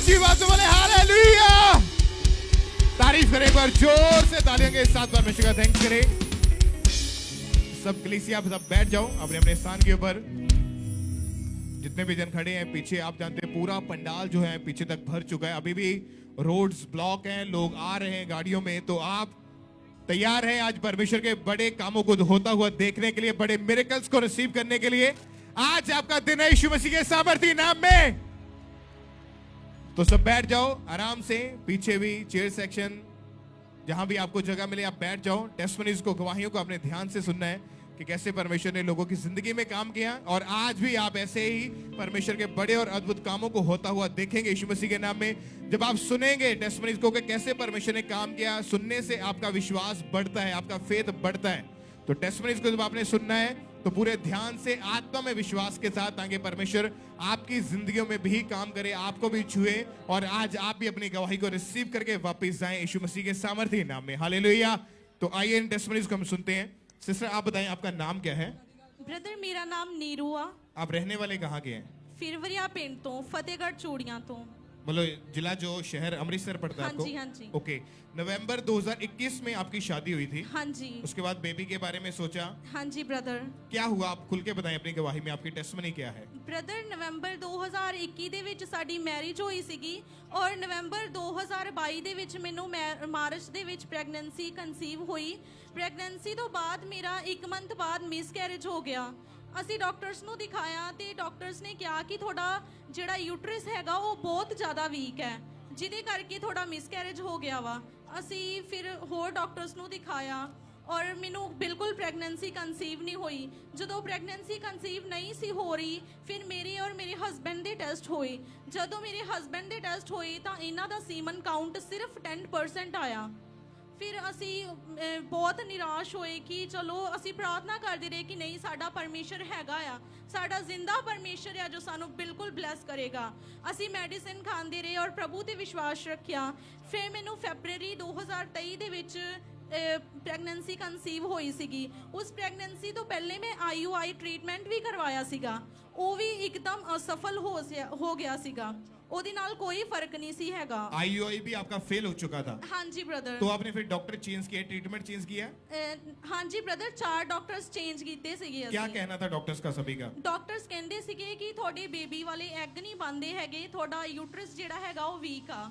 ऊंची बात बोले हालेलुया। तारीफ करें एक बार जोर से, तालियों के साथ परमेश्वर का थैंक्स करें। सब कलीसिया आप सब बैठ जाओ अपने अपने स्थान के ऊपर। जितने भी जन खड़े हैं पीछे, आप जानते हैं पूरा पंडाल जो है पीछे तक भर चुका है। अभी भी रोड्स ब्लॉक हैं, लोग आ रहे हैं गाड़ियों में। तो आप तैयार हैं आज परमेश्वर के बड़े कामों को होता हुआ देखने के लिए, बड़े मिरेकल्स को रिसीव करने के लिए? आज आपका दिन है यीशु मसीह के सामर्थी नाम में। तो सब बैठ जाओ आराम से। पीछे भी चेयर सेक्शन, जहां भी आपको जगह मिले आप बैठ जाओ। टेस्टिमनीज को, गवाहियों को अपने ध्यान से सुनना है कि कैसे परमेश्वर ने लोगों की जिंदगी में काम किया, और आज भी आप ऐसे ही परमेश्वर के बड़े और अद्भुत कामों को होता हुआ देखेंगे यीशु मसीह के नाम में। जब आप सुनेंगे टेस्टिमनीज को कि कैसे परमेश्वर ने काम किया, सुनने से आपका विश्वास बढ़ता है, आपका फेथ बढ़ता है। तो टेस्टिमनीज को जब आपने सुनना है तो पूरे ध्यान से आत्मा में विश्वास के साथ, ताकि परमेश्वर आपकी जिंदगियों में भी काम करे, आपको भी छुए, और आज आप भी अपनी गवाही को रिसीव करके वापस जाएं यीशु मसीह के सामर्थी नाम में। हालेलुया। तो आइए इन टेस्टिमनीज को हम सुनते हैं। सिस्टर आप बताएं आपका नाम क्या है? ब्रदर मेरा नाम नीरू आ। आप रहने वाले कहाँ के हैं? फिरवरिया पिंड तो, फतेहगढ़ चूड़ियां तो। मतलब जिला जो शहर अमृतसर पड़ता है आपको? हाँ जी। ओके। नवंबर 2021 में आपकी शादी हुई थी? हाँ जी। उसके बाद बेबी के बारे में सोचा? हाँ जी ब्रदर। क्या हुआ, आप खुल के बताएं अपनी गवाही में, आपकी टेस्टिमनी क्या है? ब्रदर नवंबर 2021 ਦੇ ਵਿੱਚ ਸਾਡੀ ਮੈਰਿਜ ਹੋਈ ਸੀਗੀ, ਔਰ ਨਵੰਬਰ 2022 ਦੇ ਵਿੱਚ ਮੈਨੂੰ ਮਾਰਚ ਦੇ ਵਿੱਚ ਪ੍ਰੈਗਨੈਂਸੀ ਕਨਸੀਵ ਹੋਈ। ਪ੍ਰੈਗਨੈਂਸੀ ਤੋਂ ਬਾਅਦ ਮੇਰਾ 1 ਮੰਥ ਬਾਅਦ ਮਿਸਕੈਰੇਜ ਹੋ ਗਿਆ। ਅਸੀਂ ਡਾਕਟਰਸ ਨੂੰ ਦਿਖਾਇਆ ਤੇ ਡਾਕਟਰਸ ਨੇ ਕਿਹਾ ਕਿ ਤੁਹਾਡਾ ਜਿਹੜਾ ਯੂਟਰਸ ਹੈਗਾ ਉਹ ਬਹੁਤ ਜ਼ਿਆਦਾ ਵੀਕ ਹੈ, ਜਿਹਦੇ ਕਰਕੇ ਤੁਹਾਡਾ ਮਿਸਕੈਰੇਜ ਹੋ ਗਿਆ ਵਾ। ਅਸੀਂ ਫਿਰ ਹੋਰ ਡਾਕਟਰਸ ਨੂੰ ਦਿਖਾਇਆ ਔਰ ਮੈਨੂੰ ਬਿਲਕੁਲ ਪ੍ਰੈਗਨੈਂਸੀ ਕਨਸੀਵ ਨਹੀਂ ਹੋਈ। ਜਦੋਂ ਪ੍ਰੈਗਨੈਂਸੀ ਕਨਸੀਵ ਨਹੀਂ ਸੀ ਹੋ ਰਹੀ, ਫਿਰ ਮੇਰੇ ਔਰ ਮੇਰੇ ਹਸਬੈਂਡ ਦੇ ਟੈਸਟ ਹੋਏ। ਜਦੋਂ ਮੇਰੇ ਹਸਬੈਂਡ ਦੇ ਟੈਸਟ ਹੋਏ ਤਾਂ ਇਹਨਾਂ ਦਾ ਸੀਮਨ ਕਾਊਂਟ ਸਿਰਫ 10% ਆਇਆ। ਫਿਰ ਅਸੀਂ ਬਹੁਤ ਨਿਰਾਸ਼ ਹੋਏ ਕਿ ਚਲੋ ਅਸੀਂ ਪ੍ਰਾਰਥਨਾ ਕਰਦੇ ਰਹੇ ਕਿ ਨਹੀਂ, ਸਾਡਾ ਪਰਮੇਸ਼ਰ ਹੈਗਾ ਆ, ਸਾਡਾ ਜ਼ਿੰਦਾ ਪਰਮੇਸ਼ਰ ਆ ਜੋ ਸਾਨੂੰ ਬਿਲਕੁਲ ਬਲੈਸ ਕਰੇਗਾ। ਅਸੀਂ ਮੈਡੀਸਿਨ ਖਾਂਦੇ ਰਹੇ ਔਰ ਪ੍ਰਭੂ ਤੇ ਵਿਸ਼ਵਾਸ ਰੱਖਿਆ। ਫਿਰ ਮੈਨੂੰ ਫੈਬਰਵਰੀ 2023 ਦੇ ਵਿੱਚ ਪ੍ਰੈਗਨੈਂਸੀ ਕਨਸੀਵ ਹੋਈ ਸੀਗੀ। ਉਸ ਪ੍ਰੈਗਨੈਂਸੀ ਤੋਂ ਪਹਿਲੇ ਮੈਂ IUI ਟ੍ਰੀਟਮੈਂਟ ਵੀ ਕਰਵਾਇਆ ਸੀਗਾ, ਉਹ ਵੀ ਇੱਕਦਮ ਅਸਫਲ ਹੋ ਗਿਆ ਸੀਗਾ। ਉਹਦੇ ਨਾਲ ਕੋਈ ਫਰਕ ਨਹੀਂ ਸੀ ਹੈਗਾ। IUI भी आपका फेल हो चुका था? हाँ जी ब्रदर। तो आपने फिर डॉक्टर चेंज किया, ट्रीटमेंट चेंज किया? हाँ जी ब्रदर, 4 ਡਾਕਟਰਸ ਚੇਂਜ ਕੀਤੇ ਸੀਗੇ ਅਸੀਂ। क्या कहना था डॉक्टर्स का सभी का? ਡਾਕਟਰਸ ਕਹਿੰਦੇ ਸੀਗੇ ਕਿ ਤੁਹਾਡੇ ਬੇਬੀ ਵਾਲੇ ਐਗ ਨਹੀਂ ਬਣਦੇ ਹੈਗੇ, ਤੁਹਾਡਾ ਯੂਟਰਸ ਜਿਹੜਾ ਹੈਗਾ ਉਹ ਵੀਕ ਆ।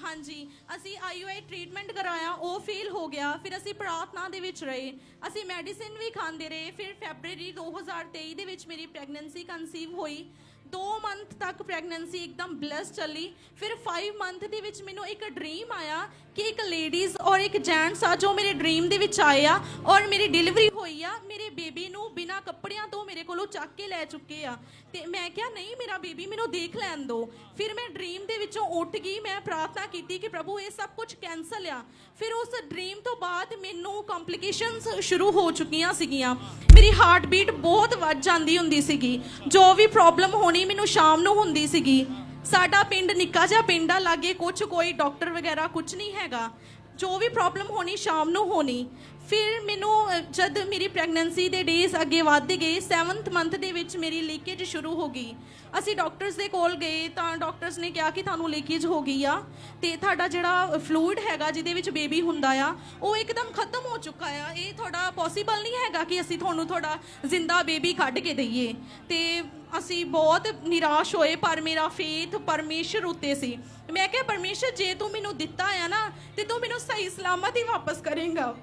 ਹਾਂਜੀ, ਅਸੀਂ IUI ਟ੍ਰੀਟਮੈਂਟ ਕਰਾਇਆ, ਉਹ ਫੇਲ ਹੋ ਗਿਆ। ਫਿਰ ਅਸੀਂ ਪ੍ਰਾਰਥਨਾ ਦੇ ਵਿੱਚ ਰਹੇ, ਅਸੀਂ ਮੈਡੀਸਿਨ ਵੀ ਖਾਂਦੇ ਰਹੇ। ਫਿਰ ਫੈਬਰਵਰੀ 2023 ਦੇ ਵਿੱਚ ਮੇਰੀ ਪ੍ਰੈਗਨੈਂਸੀ ਕਨਸੀਵ ਹੋਈ। 2 ਮੰਥ ਤੱਕ ਪ੍ਰੈਗਨੈਂਸੀ ਇੱਕਦਮ ਬਲੈਸ ਚੱਲੀ। ਫਿਰ 5 ਮੰਥ ਦੇ ਵਿੱਚ ਮੈਨੂੰ ਇੱਕ ਡ੍ਰੀਮ ਆਇਆ ਕਿ ਇੱਕ ਲੇਡੀਜ਼ ਔਰ ਇੱਕ ਜੈਂਟਸ ਆ ਜੋ ਮੇਰੇ ਡ੍ਰੀਮ ਦੇ ਵਿੱਚ ਆਏ ਆ ਔਰ ਮੇਰੀ ਡਿਲੀਵਰੀ ਹੋਈ ਆ। ਮੇਰੇ ਬੇਬੀ ਨੂੰ ਬਿਨਾਂ ਕੱਪੜਿਆਂ ਤੋਂ ਮੇਰੇ ਕੋਲੋਂ ਚੱਕ ਕੇ ਲੈ ਚੁੱਕੇ ਆ। ਤੇ ਮੈਂ ਕਿਹਾ ਨਹੀਂ, ਮੇਰਾ ਬੇਬੀ ਮੈਨੂੰ ਦੇਖ ਲੈਣ ਦਿਓ। ਫਿਰ ਮੈਂ ਡ੍ਰੀਮ ਦੇ ਵਿੱਚੋਂ ਉੱਠ ਗਈ, ਮੈਂ ਪ੍ਰਾਰਥਨਾ ਕੀਤੀ ਕਿ ਪ੍ਰਭੂ ਇਹ ਸਭ ਕੁਝ ਕੈਂਸਲ ਆ। ਫਿਰ ਉਸ ਡ੍ਰੀਮ ਤੋਂ ਬਾਅਦ ਮੈਨੂੰ ਕੰਪਲਿਕੇਸ਼ਨਸ ਸ਼ੁਰੂ ਹੋ ਚੁੱਕੀਆਂ ਸੀਗੀਆਂ। ਮੇਰੀ ਹਾਰਟ ਬੀਟ ਬਹੁਤ ਵੱਧ ਜਾਂਦੀ ਹੁੰਦੀ ਸੀਗੀ। ਜੋ ਵੀ ਪ੍ਰੋਬਲਮ ਹੋਣੀ ਮੈਨੂੰ ਸ਼ਾਮ ਨੂੰ ਹੁੰਦੀ ਸੀਗੀ। ਸਾਡਾ ਪਿੰਡ ਨਿੱਕਾ ਜਿਹਾ ਪਿੰਡ ਆ, ਲਾਗੇ ਕੋਈ ਡਾਕਟਰ ਵਗੈਰਾ ਕੁਝ ਨਹੀਂ ਹੈਗਾ। ਜੋ ਵੀ ਪ੍ਰੋਬਲਮ ਹੋਣੀ ਸ਼ਾਮ ਨੂੰ ਹੋਣੀ। ਫਿਰ ਮੈਨੂੰ ਜਦ ਮੇਰੀ ਪ੍ਰੈਗਨੈਂਸੀ ਦੇ ਡੇਜ਼ ਅੱਗੇ ਵੱਧਦੇ ਗਏ, 7th ਮੰਥ ਦੇ ਵਿੱਚ ਮੇਰੀ ਲੀਕੇਜ ਸ਼ੁਰੂ ਹੋ ਗਈ। ਅਸੀਂ ਡਾਕਟਰਸ ਦੇ ਕੋਲ ਗਏ ਤਾਂ ਡਾਕਟਰਸ ਨੇ ਕਿਹਾ ਕਿ ਤੁਹਾਨੂੰ ਲੀਕੇਜ ਹੋ ਗਈ ਆ ਤੇ ਤੁਹਾਡਾ ਜਿਹੜਾ ਫਲੂਇਡ ਹੈਗਾ ਜਿਹਦੇ ਵਿੱਚ ਬੇਬੀ ਹੁੰਦਾ ਆ ਉਹ ਇੱਕਦਮ ਖਤਮ ਹੋ ਚੁੱਕਾ ਆ। ਇਹ ਤੁਹਾਡਾ ਪੋਸੀਬਲ ਨਹੀਂ ਹੈਗਾ ਕਿ ਅਸੀਂ ਤੁਹਾਨੂੰ ਤੁਹਾਡਾ ਜ਼ਿੰਦਾ ਬੇਬੀ ਕੱਢ ਕੇ ਦਈਏ। ਤੇ ਅਸੀਂ ਬਹੁਤ ਨਿਰਾਸ਼ ਹੋਏ, ਪਰ ਮੇਰਾ ਫੇਥ ਪਰਮੇਸ਼ਰ ਉੱਤੇ ਸੀ। ਮੈਂ ਕਿਹਾ ਪਰਮੇਸ਼ਰ, ਜੇ ਤੂੰ ਮੈਨੂੰ ਦਿੱਤਾ ਆ ਨਾ ਤੇ ਤੂੰ ਮੈਨੂੰ ਸਹੀ ਸਲਾਮਤ ਹੀ ਵਾਪਸ ਕਰੇਂਗਾ।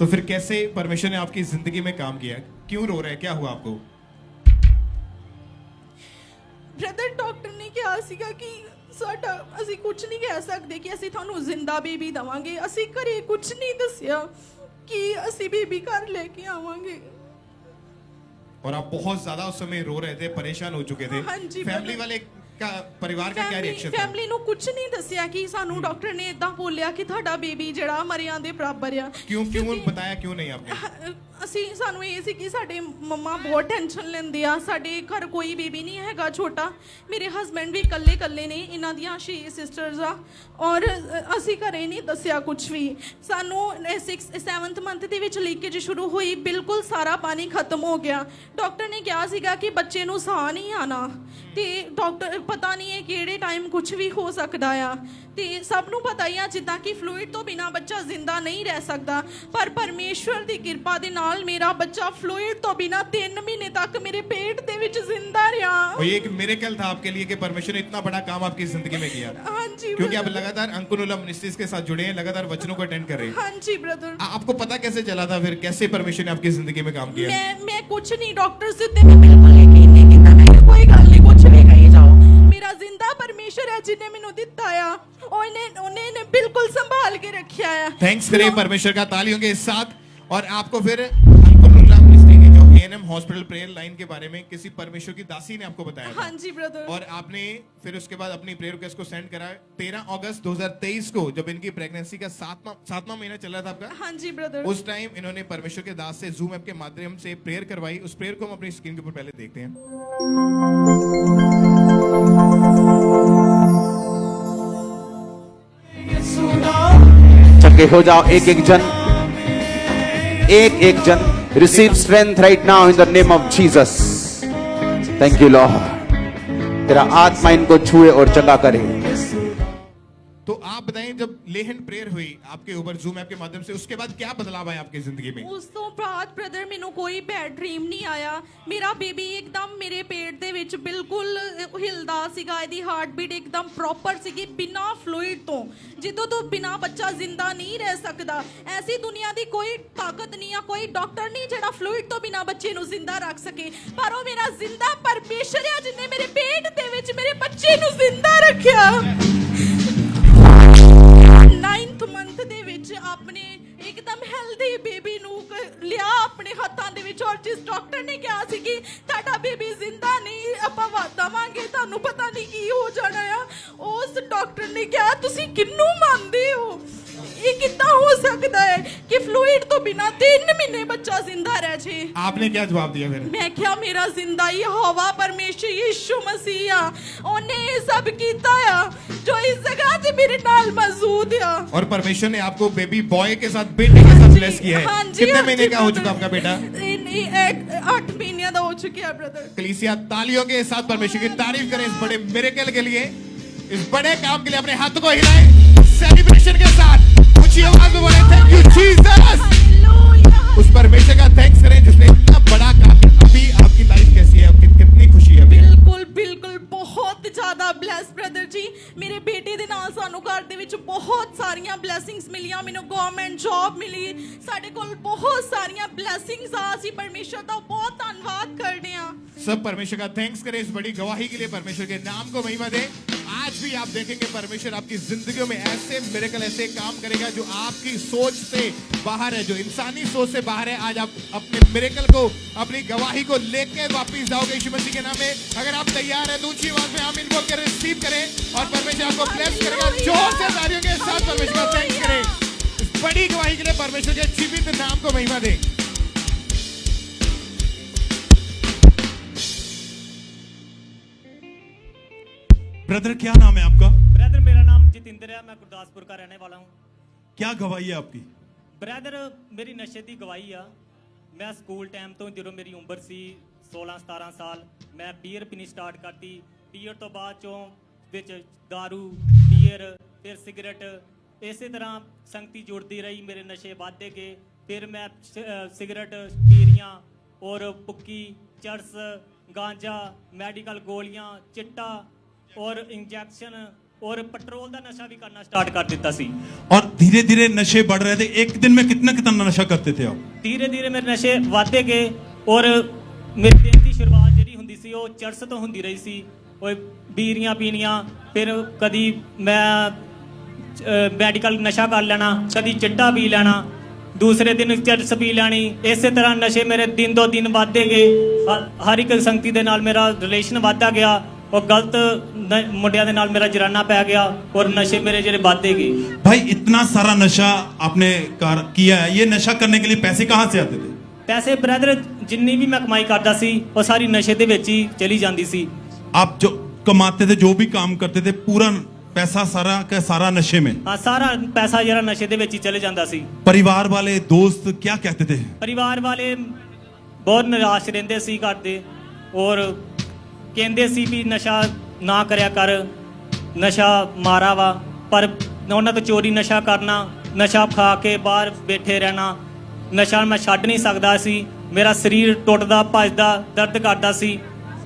तो फिर कैसे परमेश्वर ने आपकी जिंदगी में काम किया? क्यों रो रहे हैं, क्या हुआ आपको? ਬ੍ਰਦਰ ਡਾਕਟਰ ਨੇ ਕਿਹਾ ਸੀਗਾ ਕਿ ਸਾਡਾ ਅਸੀਂ ਕੁਝ ਨਹੀਂ ਕਹਿ ਸਕਦੇ ਕਿ ਅਸੀਂ ਤੁਹਾਨੂੰ ਜ਼ਿੰਦਾ ਬੇਬੀ ਦਵਾਂਗੇ। ਅਸੀਂ ਘਰੇ ਕੁਝ ਨਹੀਂ ਦੱਸਿਆ ਕਿ ਅਸੀਂ ਬੇਬੀ ਘਰ ਲੈ ਕੇ ਆਵਾਂਗੇ। और आप बहुत ज्यादा उस समय रो रहे थे, परेशान हो चुके थे। हाँ जी, फैमिली वाले का, परिवार का क्या रिएक्शन था? ਫੈਮਿਲੀ ਨੂੰ ਕੁਝ ਨਹੀਂ ਦੱਸਿਆ ਕਿ ਸਾਨੂੰ ਡਾਕਟਰ ਨੇ ਇਦਾਂ ਬੋਲਿਆ ਕਿ ਤੁਹਾਡਾ ਬੇਬੀ ਜਿਹੜਾ ਮਰਿਆਂ ਦੇ ਬਰਾਬਰ ਆ। क्यों बताया क्यों नहीं आपने? ਸਾਨੂੰ ਇਹ ਸੀ ਕਿ ਸਾਡੇ ਮੰਮਾ ਬਹੁਤ ਟੈਨਸ਼ਨ ਲੈਂਦੇ ਆ। ਸਾਡੇ ਘਰ ਕੋਈ ਬੇਬੀ ਨਹੀਂ ਹੈਗਾ ਛੋਟਾ। ਮੇਰੇ ਹਸਬੈਂਡ ਵੀ ਇਕੱਲੇ ਨੇ, ਇਹਨਾਂ ਦੀਆਂ 6 ਸਿਸਟਰਸ ਆ ਔਰ ਅਸੀਂ ਘਰੇ ਨਹੀਂ ਦੱਸਿਆ ਕੁਝ ਵੀ। ਸਾਨੂੰ 7th ਮੰਥ ਦੇ ਵਿੱਚ ਲੀਕੇਜ ਸ਼ੁਰੂ ਹੋਈ, ਬਿਲਕੁਲ ਸਾਰਾ ਪਾਣੀ ਖਤਮ ਹੋ ਗਿਆ। ਡਾਕਟਰ ਨੇ ਕਿਹਾ ਸੀਗਾ ਕਿ ਬੱਚੇ ਨੂੰ ਸਾਹ ਨਹੀਂ ਆਣਾ। ਤੇ ਡਾਕਟਰ ਪਤਾ ਨਹੀਂ ਹੈ ਕਿਹੜੇ ਟਾਈਮ ਕੁਝ ਵੀ ਹੋ ਸਕਦਾ ਆ ਤੇ ਸਭ ਨੂੰ ਪਤਾ ਹੀ ਆ ਜਿੱਦਾਂ ਕਿ ਫਲੂਇਡ ਤੋਂ ਬਿਨਾ ਬੱਚਾ ਜ਼ਿੰਦਾ ਨਹੀਂ ਰਹਿ ਸਕਦਾ ਪਰ ਪਰਮੇਸ਼ਵਰ ਦੀ ਕਿਰਪਾ ਦੇ ਨਾਲ ਮੇਰਾ ਬੱਚਾ ਫਲੂਇਡ ਤੋਂ ਬਿਨਾ 3 ਮਹੀਨੇ ਤੱਕ ਮੇਰੇ ਪੇਟ ਦੇ ਵਿੱਚ ਜ਼ਿੰਦਾ ਰਿਹਾ और ये एक मिरेकल था आपके लिए कि परमेश्वर ने इतना बड़ा काम आपकी जिंदगी में किया हाँ जी क्योंकि आप लगातार अंकुनुला मिनिस्ट्रीज के साथ जुड़े हैं, लगातार वचनों को अटेंड कर रहे हैं। हाँ जी ब्रदर आपको पता कैसे चला था फिर कैसे परमेश्वर ने आपकी जिंदगी में काम किया? मैं कुछ नहीं डॉक्टर से उत्ते मैं बिल्कुल यकीन नहीं कीता मैं किहा कोई गल नहीं कुछ भी कही जाओ मेरा जिंदा परमेश्वर है जिन्हें मैनू दिता आ उन्हें बिल्कुल संभाल के रखा है। थैंक्स करें परमेश्वर का तालियों के साथ। और आपको फिर अंकुनुला मिनिस्ट्री की जो एएनएम हॉस्पिटल प्रेयर लाइन के बारे में किसी परमेश्वर की दासी ने आपको बताया था। हाँ जी ब्रदर। और आपने फिर उसके बाद अपनी प्रेयर रिक्वेस्ट को सेंड करा 13 अगस्त 2023 को जब इनकी प्रेगनेंसी का सातवां महीना चल रहा था आपका। हाँ जी ब्रदर। उस टाइम इन्होंने परमेश्वर के दास से जूम ऐप के माध्यम से प्रेयर करवाई। उस प्रेयर को हम अपनी स्क्रीन के ऊपर पहले देखते हैं। चंगे हो जाओ एक एक जन receive strength right now in the name of Jesus. Thank you Lord, तेरा आत्मा इनको छुए और चंगा करे। तो आप बताएं जब लेहन प्रेयर हुई आपके ऊपर जूम ऐप के माध्यम से उसके बाद क्या बदलाव आया आपकी जिंदगी में? ਉਸ ਤੋਂ ਬਾਅਦ ਬ੍ਰਦਰ ਮੈਨੂੰ ਕੋਈ ਬੈਡ ਡ੍ਰੀਮ ਨਹੀਂ ਆਇਆ। ਮੇਰਾ ਬੇਬੀ ਇੱਕਦਮ ਮੇਰੇ ਪੇਟ ਦੇ ਵਿੱਚ ਬਿਲਕੁਲ ਹਿਲਦਾ ਸੀਗਾ, ਇਹਦੀ ਹਾਰਟ ਬੀਟ ਇੱਕਦਮ ਪ੍ਰੋਪਰ ਸੀਗੀ ਬਿਨਾ ਫਲੂਇਡ ਤੋਂ। ਜਿੱਦੋਂ ਤੋਂ ਬਿਨਾ ਬੱਚਾ ਜ਼ਿੰਦਾ ਨਹੀਂ ਰਹਿ ਸਕਦਾ। ਐਸੀ ਦੁਨੀਆ ਦੀ ਕੋਈ ਤਾਕਤ ਨਹੀਂ ਆ, ਕੋਈ ਡਾਕਟਰ ਨਹੀਂ ਜਿਹੜਾ ਫਲੂਇਡ ਤੋਂ ਬਿਨਾ ਬੱਚੇ ਨੂੰ ਜ਼ਿੰਦਾ ਰੱਖ ਸਕੇ। ਪਰ ਉਹ ਮੇਰਾ ਜ਼ਿੰਦਾ ਪਰਮੇਸ਼ਰ ਆ ਜਿਨੇ ਮੇਰੇ ਪੇਟ ਦੇ ਵਿੱਚ ਮੇਰੇ ਬੱਚੇ ਨੂੰ ਜ਼ਿੰਦਾ ਰੱਖਿਆ। 9th ਮੰਥ ਦੇ ਵਿੱਚ ਆਪਣੇ ਇੱਕਦਮ ਹੈਲਦੀ ਬੇਬੀ ਨੂੰ ਲਿਆ ਆਪਣੇ ਹੱਥਾਂ ਦੇ ਵਿੱਚ ਔਰ ਜਿਸ ਡਾਕਟਰ ਨੇ ਕਿਹਾ ਸੀ ਕਿ ਤੁਹਾਡਾ ਬੇਬੀ ਜ਼ਿੰਦਾ ਨਹੀਂ ਆਪਾਂ ਵਾਦਾਵਾਂਗੇ ਤੁਹਾਨੂੰ ਪਤਾ ਨਹੀਂ ਕੀ ਹੋ ਜਾਣਾ ਆ, ਉਸ ਡਾਕਟਰ ਨੇ ਕਿਹਾ ਤੁਸੀਂ ਕਿਹਨੂੰ ਮੰਨਦੇ ਹੋ? ਇਹ ਕਿੱਦਾਂ ਹੋ ਸਕਦਾ ਹੈ ਕਿ ਫਲੂਇਡ ਤੋਂ ਬਿਨਾ 3 ਮਹੀਨੇ ਬੱਚਾ ਜ਼ਿੰਦਾ ਰਹਿ ਜੇ? आपने क्या जवाब दिया फिर? ਮੈਂ ਕਿਹਾ ਮੇਰਾ ਜ਼ਿੰਦਾ ਹੀ ਹਵਾ ਪਰਮੇਸ਼ਰ ਯਿਸੂ ਮਸੀਹ ਆ, ਉਹਨੇ ਇਹ ਸਭ ਕੀਤਾ ਆ ਜੋ ਇਸ ਜਗ੍ਹਾ ਤੇ ਮੇਰੇ ਨਾਲ ਮੌਜੂਦ ਆ। और परमेश्वर ने आपको बेबी बॉय के साथ बेटे के साथ ब्लेस किया है। हाँ जी, कितने हाँ महीने जी, का हो brother। चुका आपका बेटा? 8 महीने का हो चुका है ब्रदर। कलीसिया तालियों के साथ परमेश्वर की तारीफ करें इस बड़े मिरेकल के लिए, इस बड़े काम के लिए। अपने हाथ को हिलाएं सेलिब्रेशन के साथ, ऊंची आवाज में बोले थैंक यू जीसस। उस परमेश्वर का थैंक्स करें जिसने इतना बड़ा काम किया। अभी आपकी लाइफ कैसी है? आपकी कितनी खुशी है अभी? बिल्कुल बिल्कुल बहुत ज्यादा ब्लेस ब्रदर जी। मेरे बेटे ਦੇ ਨਾਲ ਸਾਨੂੰ ਘਰ ਦੇ ਵਿੱਚ ਬਹੁਤ ਸਾਰੀਆਂ ਬਲੇਸਿੰਗਸ ਮਿਲੀਆਂ। ਮੈਨੂੰ ਗਵਰਨਮੈਂਟ ਜੌਬ ਮਿਲੀ, ਸਾਡੇ ਕੋਲ ਬਹੁਤ ਸਾਰੀਆਂ ਬਲੇਸਿੰਗਸ ਆ। ਅਸੀਂ ਪਰਮੇਸ਼ਰ ਦਾ ਬਹੁਤ ਧੰਨਵਾਦ ਕਰਦੇ ਹਾਂ। सब परमेश्वर का थैंक्स करें इस बड़ी गवाही के लिए। परमेश्वर के नाम को महिमा दें। आज भी आप देखेंगे परमेश्वर आपकी जिंदगियों में ऐसे मिरेकल ऐसे काम करेगा जो आपकी सोच से बाहर है, जो इंसानी सोच से बाहर है। आज आप अपने मिरेकल को, अपनी गवाही को लेके वापस जाओगे यीशु मसीह के नाम में। अगर आप तैयार हैं तो ऊंची आवाज में आमीन बोल कर रिसीव करें और परमेश्वर आपको ब्लेस करेगा। जोर से तालियों के साथ परमेश्वर का थैंक्स करें इस बड़ी गवाही के लिए। परमेश्वर के जीवित नाम को महिमा दें। ब्रदर क्या नाम है आपका? ब्रदर मेरा नाम जितेंद्र है, मैं गुरदासपुर का रहने वाला हूँ। क्या गवाही है आपकी? ब्रदर मेरी नशे की गवाही आ। मैं स्कूल टाइम तो जो मेरी उम्र सी 16-17 साल मैं बीयर पीनी स्टार्ट करती। बीयर तो बाद चों विच दारू बीयर फिर सिगरेट इस तरह संगति जुड़ती रही। मेरे नशे बढ़ते गए। फिर मैं सिगरेट बीरियाँ और पुक्की चरस गांजा मेडिकल गोलियाँ चिट्टा और इंजेक्शन और पेट्रोल का नशा भी करना स्टार्ट कर दिता सी। और धीरे धीरे नशे बढ़ रहे थे। एक दिन में कितना कितना नशा करते थे आप? धीरे धीरे मेरे नशे बढ़ते गए और मेरे दिन की शुरुआत जी होंदी सी वो चरस तो होंदी रही सी। वो बीरियाँ पीनियाँ फिर कदी मैं मेडिकल नशा कर लेना, कदी चिट्टा पी लेना, दूसरे दिन चरस पी लेनी। इस तरह नशे मेरे दिन दो दिन बढ़ते गए। हर एक संगति दे नाल मेरा रिलेशन बढ़ता गया और गलत मुंडिया दे नाल मेरा जराना पै गया और नशे मेरे जेरे बढ़ते गए। भाई इतना सारा नशा आपने किया है, ये नशा करने के लिए पैसे कहाँ से आते थे? पैसे ब्रदर जिन्नी भी मैं कमाई करता सी वो सारी नशे दे विच ही चली जाती सी। आप जो कमाते थे, जो भी काम करते थे, पूरा पैसा सारा का सारा नशे में? हाँ सारा पैसा जरा नशे दे विच ही चले जाता सी। परिवार वाले दोस्त क्या कहते थे? परिवार वाले बहुत निराश रहंदे सी घर दे और ਕਹਿੰਦੇ ਸੀ ਵੀ ਨਸ਼ਾ ਨਾ ਕਰਿਆ ਕਰ, ਨਸ਼ਾ ਮਾਰਾ ਵਾ, ਪਰ ਉਹਨਾਂ ਤੋਂ ਚੋਰੀ ਨਸ਼ਾ ਕਰਨਾ, ਨਸ਼ਾ ਖਾ ਕੇ ਬਾਹਰ ਬੈਠੇ ਰਹਿਣਾ, ਨਸ਼ਾ ਮੈਂ ਛੱਡ ਨਹੀਂ ਸਕਦਾ ਸੀ। ਮੇਰਾ ਸਰੀਰ ਟੁੱਟਦਾ ਭੱਜਦਾ ਦਰਦ ਕਰਦਾ ਸੀ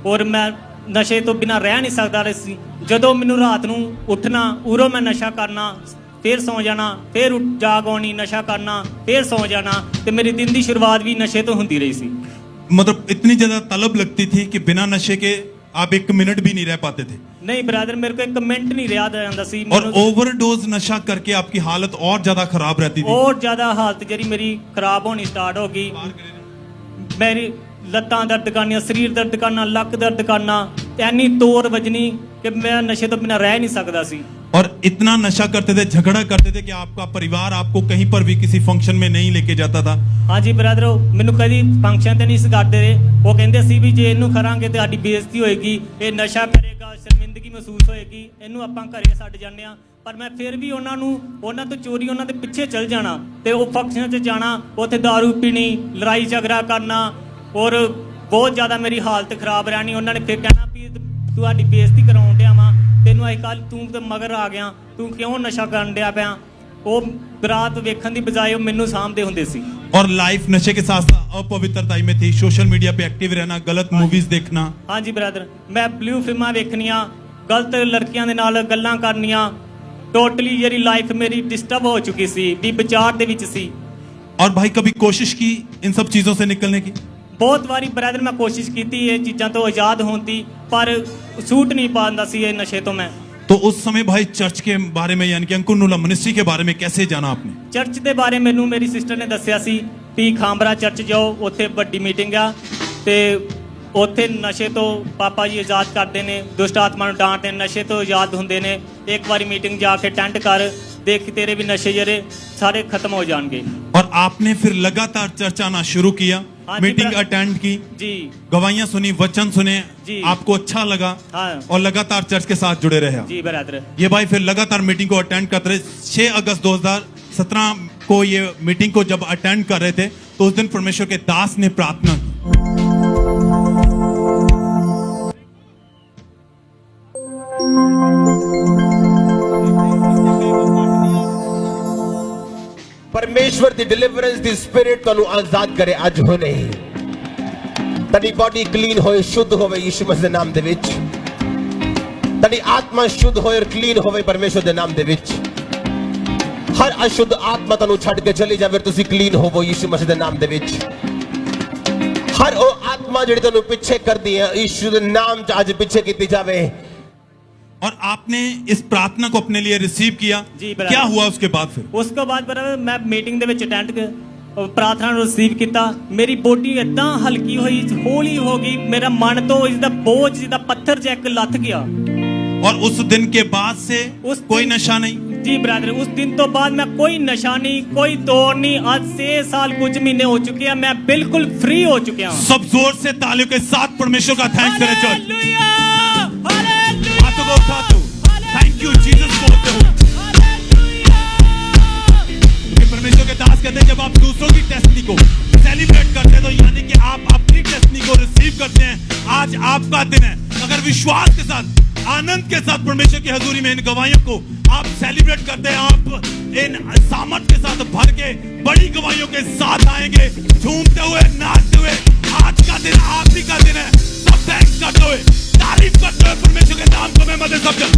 ਔਰ ਮੈਂ ਨਸ਼ੇ ਤੋਂ ਬਿਨਾਂ ਰਹਿ ਨਹੀਂ ਸਕਦਾ ਸੀ। ਜਦੋਂ ਮੈਨੂੰ ਰਾਤ ਨੂੰ ਉੱਠਣਾ, ਉਰੋਂ ਮੈਂ ਨਸ਼ਾ ਕਰਨਾ, ਫਿਰ ਸੌਂ ਜਾਣਾ, ਫਿਰ ਜਾਗ ਆਉਣੀ, ਨਸ਼ਾ ਕਰਨਾ, ਫਿਰ ਸੌਂ ਜਾਣਾ, ਤੇ ਮੇਰੀ ਦਿਨ ਦੀ ਸ਼ੁਰੂਆਤ ਵੀ ਨਸ਼ੇ ਤੋਂ ਹੁੰਦੀ ਰਹੀ ਸੀ। मतलब इतनी ज्यादा तलब लगती थी कि बिना नशे के आप एक मिनट भी नहीं रह पाते थे। नहीं ब्रदर, मेरे को एक मिनट नहीं ਰਿਹਾ ਜਾਂਦਾ ਸੀ। और ओवरडोज नशा करके आपकी हालत और ज्यादा खराब रहती थी। और ज्यादा हालत ਜਿਹੜੀ ਮੇਰੀ ਖਰਾਬ ਹੋਣੀ ਸਟਾਰਟ ਹੋ ਗਈ। ਮੇਰੀ ਲੱਤਾਂ ਦਰਦ ਕਰਨੀਆਂ, ਸਰੀਰ ਦਰਦ ਕਰਨਾ, ਲੱਕ ਦਰਦ ਕਰਨਾ, ਐਨੀ ਤੋੜ ਵੱਜਣੀ ਕਿ ਮੈਂ ਨਸ਼ੇ ਤੋਂ ਬਿਨਾਂ ਰਹਿ ਨਹੀਂ ਸਕਦਾ ਸੀ। और इतना नशा करते थे, झगड़ा करते थे कि आपका परिवार आपको कहीं पर भी किसी फंक्शन में नहीं लेके जाता था। ਹਾਂਜੀ ਬ੍ਰਦਰ, ਮੈਨੂੰ ਕਦੀ ਫੰਕਸ਼ਨ ਤੇ ਨਹੀਂ ਸਿਖਾਉਂਦੇ ਰਹੇ। ਉਹ ਕਹਿੰਦੇ ਸੀ ਵੀ ਜੇ ਇਹਨੂੰ ਕਰਾਂਗੇ ਤੇ ਸਾਡੀ ਬੇਇੱਜ਼ਤੀ ਹੋਏਗੀ, ਇਹ ਨਸ਼ਾ ਕਰੇਗਾ, ਸ਼ਰਮਿੰਦਗੀ ਮਹਿਸੂਸ ਹੋਏਗੀ, ਇਹਨੂੰ ਆਪਾਂ ਘਰੇ ਛੱਡ ਜਾਂਦੇ ਆ। ਪਰ ਮੈਂ ਫਿਰ ਵੀ ਉਹਨਾਂ ਤੋਂ ਚੋਰੀ ਉਹਨਾਂ ਦੇ ਪਿੱਛੇ ਚੱਲ ਜਾਣਾ ਤੇ ਉਹ ਫੰਕਸ਼ਨ 'ਚ ਜਾਣਾ, ਉੱਥੇ ਦਾਰੂ ਪੀਣੀ, ਲੜਾਈ ਝਗੜਾ ਕਰਨਾ ਔਰ ਬਹੁਤ ਜ਼ਿਆਦਾ ਮੇਰੀ ਹਾਲਤ ਖਰਾਬ ਰਹਿਣੀ। ਉਹਨਾਂ ਨੇ ਫਿਰ ਕਹਿਣਾ ਵੀ ਤੁਹਾਡੀ ਬੇਇੱਜ਼ਤੀ ਕਰਾਉਣ ਡਿਆ ਵਾਂ, ਤੈਨੂੰ ਅੱਜ ਕੱਲ੍ਹ ਤੂੰ ਤੇ ਮਗਰ ਆ ਗਿਆ, ਤੂੰ ਕਿਉਂ ਨਸ਼ਾ ਕਰਨ ਡਿਆ ਪਿਆ। ਉਹ ਬਰਾਤ ਵੇਖਣ ਦੀ ਬਜਾਏ ਉਹ ਮੈਨੂੰ ਸਾਂਭਦੇ ਹੁੰਦੇ ਸੀ। और लाइफ नशे के साथ साथ अपवित्रता में थी, सोशल मीडिया पे एक्टिव रहना, गलत मूवीज देखना। ਹਾਂਜੀ ਬ੍ਰਦਰ, ਮੈਂ ਬਲੂ ਫਿਲਮਾਂ ਵੇਖਣੀਆਂ, ਗਲਤ ਲੜਕੀਆਂ ਦੇ ਨਾਲ ਗੱਲਾਂ ਕਰਨੀਆਂ, ਟੋਟਲੀ ਜਿਹੜੀ ਲਾਈਫ ਮੇਰੀ ਡਿਸਟਰਬ ਹੋ ਚੁੱਕੀ ਸੀ, ਵੀ ਵਿਚਾਰ ਦੇ ਵਿੱਚ ਸੀ। और भाई कभी कोशिश की इन सब चीजों से निकलने की? ਬਹੁਤ ਵਾਰੀ ਬ੍ਰਦਰ ਮੈਂ ਕੋਸ਼ਿਸ਼ ਕੀਤੀ ਇਹ ਚੀਜ਼ਾਂ ਤੋਂ ਆਜ਼ਾਦ ਹੋਣ ਦੀ, ਪਰ ਸੂਟ ਨਹੀਂ ਪਾਉਂਦਾ ਸੀ ਇਹ ਨਸ਼ੇ ਤੋਂ ਮੈਂ। तो उस समय भाई चर्च के बारे में यानी कि अंकुर मिनिस्ट्री के बारे में कैसे जाना आपने? ਚਰਚ ਦੇ ਬਾਰੇ ਮੈਨੂੰ ਮੇਰੀ ਸਿਸਟਰ ਨੇ ਦੱਸਿਆ ਸੀ ਵੀ ਖਾਂਬਰਾ ਚਰਚ ਜਾਓ, ਉੱਥੇ ਵੱਡੀ ਮੀਟਿੰਗ ਆ ਤੇ ਉੱਥੇ ਨਸ਼ੇ ਤੋਂ ਪਾਪਾ ਜੀ ਆਜ਼ਾਦ ਕਰਦੇ ਨੇ, ਦੁਸ਼ਟ ਆਤਮਾ ਨੂੰ ਡਾਂਟਦੇ ਨੇ, ਨਸ਼ੇ ਤੋਂ ਆਜ਼ਾਦ ਹੁੰਦੇ ਨੇ। ਇੱਕ ਵਾਰੀ ਮੀਟਿੰਗ ਜਾ ਕੇ ਅਟੈਂਡ ਕਰ, देख तेरे भी नशे जरे सारे खत्म हो जाएंगे। और आपने फिर लगातार चर्च आना शुरू किया, मीटिंग अटेंड की जी, गवाहियां सुनी, वचन सुने जी, आपको अच्छा लगा और लगातार चर्च के साथ जुड़े रहे जी ब्रदर। ये भाई फिर लगातार मीटिंग को अटेंड करते रहे। 6 अगस्त 2017 को ये मीटिंग को जब अटेंड कर रहे थे तो उस दिन परमेश्वर के दास ने प्रार्थना की। परमेश्वर दी डिलीवरेंस दी स्पिरिट ਤੁਹਾਨੂੰ ਆਜ਼ਾਦ ਕਰੇ ਅੱਜ ਹੁਣੇ। ਤੁਹਾਡੀ ਬਾਡੀ ਕਲੀਨ ਹੋਏ, ਸ਼ੁੱਧ ਹੋਵੇ ਯਿਸੂ ਮਸੀਹ ਦੇ ਨਾਮ ਦੇ ਵਿੱਚ। ਤੁਹਾਡੀ ਆਤਮਾ ਸ਼ੁੱਧ ਹੋਏ ਔਰ ਕਲੀਨ ਹੋਵੇ ਪਰਮੇਸ਼ਵਰ ਦੇ ਨਾਮ ਦੇ ਵਿੱਚ। ਹਰ ਅਸ਼ੁੱਧ ਆਤਮਾ ਤੁਹਾਨੂੰ ਛੱਡ ਕੇ ਚਲੀ ਜਾਵੇ, ਤੁਸੀਂ ਕਲੀਨ ਹੋਵੋ ਯਿਸੂ ਮਸੀਹ ਦੇ ਨਾਮ ਦੇ ਵਿੱਚ। ਹਰ ਉਹ ਆਤਮਾ ਜਿਹੜੀ ਤੁਹਾਨੂੰ ਪਿੱਛੇ ਕਰਦੀ ਹੈ ਯਿਸੂ ਦੇ ਨਾਮ 'ਚ ਅੱਜ ਪਿੱਛੇ ਕੀਤੀ ਜਾਵੇ। और आपने इस प्रार्थना को अपने लिए रिसीव किया जी। क्या हुआ उसके बाद? फिर उसके बाद मैं मीटिंग ਦੇ ਵਿੱਚ ਅਟੈਂਡ प्रार्थना ਨੂੰ रिसीव ਕੀਤਾ। ਮੇਰੀ ਬੋਡੀ ਇਦਾਂ ਹਲਕੀ ਹੋਈ, ਹੌਲੀ ਹੋ ਗਈ, ਮੇਰਾ ਮਨ ਤੋਂ ਇਸਦਾ ਬੋਝ ਜਿਹਾ ਪੱਥਰ ਜਿਹਾ ਲੱਥ ਗਿਆ। और उस दिन के बाद से कोई नशा नहीं जी ब्रदर। उस दिन तो बाद मैं कोई नशा नहीं, कोई तोड़ नहीं। आज 6 साल कुछ महीने हो चुके हैं, मैं बिल्कुल फ्री हो चुका हूँ। सब जोर से तालियों के साथ परमेश्वर का थैंक्स करें चर्च। हाथों को उठा दो, थैंक यू जीसस बोलते हो। क्योंकि परमेश्वर के दास कहते हैं जब आप दूसरों की टेस्टनी को सेलिब्रेट करते हैं तो यानी कि आप अपनी टेस्टनी को रिसीव करते हैं। आज आपका दिन है। अगर विश्वास के साथ, आनंद के साथ परमेश्वर की हजूरी में इन गवाहियों को आप सेलिब्रेट करते हैं, आप इन सामर्थ के साथ भर के बड़ी गवाहियों के साथ आएंगे, झूमते हुए, नाचते हुए। आज का दिन आप ही का दिन है। सब थैंक्स करते हुए, तारीफ करते हुए परमेश्वर के नाम को मैं मदद समझ।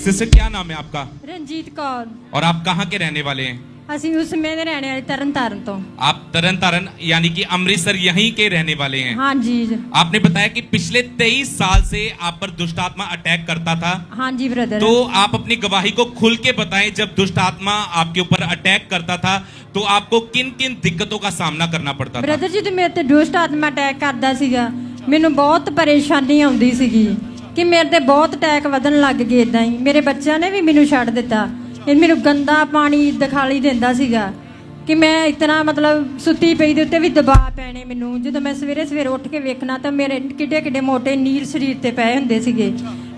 सिस्टर क्या नाम है आपका? रंजीत कौर। और आप कहाँ के रहने वाले हैं? ਅਸੀਂ ਉਸ ਸਮੇਂ ਦੇ ਰਹਿਣੇ ਵਾਲੇ ਤਰਨਤਾਰਨ ਤੋਂ। आप तरन तारण यानी कि अमृतसर यहीं के रहने वाले हैं? हाँ जी। आपने बताया कि पिछले 23 साल से आप पर दुष्ट आत्मा अटैक करता था। हाँ जी ब्रदर। तो आप अपनी गवाही को खुल के बताएं, जब दुष्ट आत्मा आपके ऊपर अटैक करता था तो आपको किन किन दिक्कतों का सामना करना पड़ता था? ब्रदर जी, मेरे ਤੇ ਦੁਸ਼ਟ ਆਤਮਾ ਅਟੈਕ ਕਰਦਾ ਸੀਗਾ, ਮੈਨੂੰ ਬਹੁਤ ਪਰੇਸ਼ਾਨੀ ਆਉਂਦੀ ਸੀਗੀ ਕਿ ਮੇਰੇ ਤੇ ਬਹੁਤ ਅਟੈਕ ਵਧਣ ਲੱਗ ਗਏ। ਇਦਾਂ ਹੀ ਮੇਰੇ ਬੱਚਿਆਂ ਨੇ ਵੀ ਮੈਨੂੰ ਛੱਡ ਦਿੱਤਾ। ਇਹ ਮੈਨੂੰ ਗੰਦਾ ਪਾਣੀ ਦਿਖਾਲੀ ਦਿੰਦਾ ਸੀਗਾ ਕਿ ਮੈਂ ਇਤਨਾ ਮਤਲਬ ਸੁੱਤੀ ਪਈ ਦੇ ਉੱਤੇ ਵੀ ਦਬਾਅ ਪੈਣੇ ਮੈਨੂੰ। ਜਦੋਂ ਮੈਂ ਸਵੇਰੇ ਉੱਠ ਕੇ ਵੇਖਣਾ ਤਾਂ ਮੇਰੇ ਕਿੱਡੇ ਕਿੱਡੇ ਮੋਟੇ ਨੀਲ ਸਰੀਰ ਤੇ ਪਏ ਹੁੰਦੇ ਸੀਗੇ।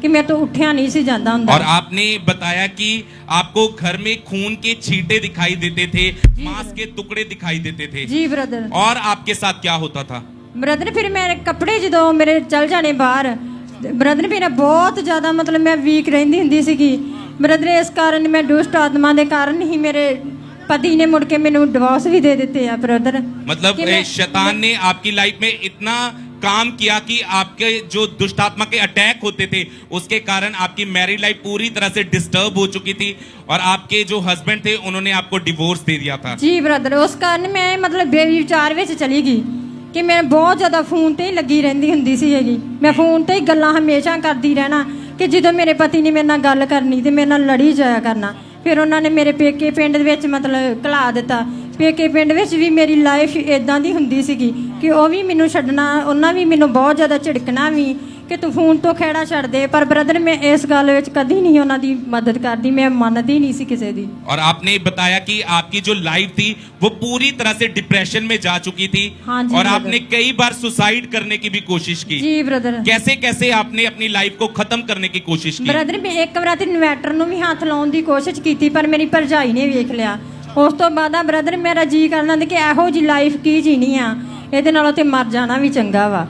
कि मेरे तो उठिया नहीं सी जाता हुंदा। और आपने बताया कि आपको घर में खून के छींटे दिखाई देते थे, मांस के टुकड़े दिखाई देते थे। जी ब्रदर। और आपके साथ क्या होता था? ब्रदर फिर मेरे कपड़े जो मेरे चल जाने बाहर, ब्रदर मेरा बहुत ज्यादा मतलब मैं वीक रहंदी हुंदी सीगी ब्रदर। इस कारण मैं दुष्ट आत्मा के कारण ही मेरे पति ने मुड़ के मैनू डिवोर्स भी दे दिते हैं ब्रदर। मतलब कि मैं- शैतान ने आपकी लाइफ में इतना काम किया कि आपके जो दुष्ट आत्मा के अटैक होते थे उसके कारण आपकी मैरिड लाइफ पूरी तरह से डिस्टर्ब हो चुकी थी और आपके जो हस्बैंड थे उन्होंने आपको डिवोर्स दे दिया था। जी ब्रदर, उस कारण मैं मतलब बेविचार ਵਿੱਚ चली गई कि मैं बहुत ਜ਼ਿਆਦਾ ਫੋਨ ਤੇ ਹੀ ਲੱਗੀ ਰਹਿੰਦੀ ਹੁੰਦੀ ਸੀ ਹੈਗੀ। ਮੈਂ ਫੋਨ ਤੇ ਹੀ ਗੱਲਾਂ ਹਮੇਸ਼ਾ ਕਰਦੀ ਰਹਿਣਾ ਕਿ ਜਦੋਂ ਮੇਰੇ ਪਤੀ ਨੇ ਮੇਰੇ ਨਾਲ ਗੱਲ ਕਰਨੀ ਤੇ ਮੇਰੇ ਨਾਲ ਲੜੀ ਜਾਇਆ ਕਰਨਾ। ਫਿਰ ਉਹਨਾਂ ਨੇ ਮੇਰੇ ਪੇਕੇ ਪਿੰਡ ਦੇ ਵਿੱਚ ਮਤਲਬ ਘਲਾ ਦਿੱਤਾ। ਪੇਕੇ ਪਿੰਡ ਵਿੱਚ ਵੀ ਮੇਰੀ ਲਾਈਫ ਇਦਾਂ ਦੀ ਹੁੰਦੀ ਸੀਗੀ ਕਿ ਉਹ ਵੀ ਮੈਨੂੰ ਛੱਡਣਾ, ਉਹਨਾਂ ਵੀ ਮੈਨੂੰ ਬਹੁਤ ਜ਼ਿਆਦਾ ਝਿੜਕਣਾ ਵੀ ਕਿ ਤੂੰ ਫੋਨ ਤੋਂ ਖਹਿੜਾ ਛੱਡ ਦੇ। ਪਰ ਬ੍ਰਦਰ ਮੈਂ ਇਸ ਗੱਲ ਵਿੱਚ ਕਦੀ ਨਹੀਂ ਉਹਨਾਂ ਦੀ ਮਦਦ ਕਰਦੀ, ਮੈਂ ਮੰਨਦੀ ਨਹੀਂ ਸੀ ਕਿਸੇ ਦੀ। और आपने बताया कि आपकी जो लाइफ थी वो पूरी तरह से डिप्रेशन में जा चुकी थी। हाँ जी, और brother। आपने कई बार सुसाइड करने की भी कोशिश की। ਜੀ ਬ੍ਰਦਰ। कैसे कैसे आपने अपनी लाइफ को खत्म करने की कोशिश की? ਬ੍ਰਦਰ ਮੈਂ ਇੱਕ ਵਾਰ ਤੇ ਇਨਵਰਟਰ ਨੂੰ ਵੀ ਹੱਥ ਲਾਉਣ ਦੀ ਕੋਸ਼ਿਸ਼ ਕੀਤੀ ਪਰ ਮੇਰੀ ਭਰਜਾਈ ਨੇ ਵੇਖ ਲਿਆ। ਉਸ ਤੋਂ ਬਾਅਦ ਆ ਬ੍ਰਦਰ ਮੇਰਾ ਜੀ ਕਰਨਾ ਕਿ ਇਹੋ ਜੀ ਲਾਈਫ ਕੀ ਜੀਣੀ ਆ, ਇਹਦੇ ਨਾਲੋਂ ਤੇ ਮਰ ਜਾਣਾ ਵੀ ਚੰਗਾ ਵਾ।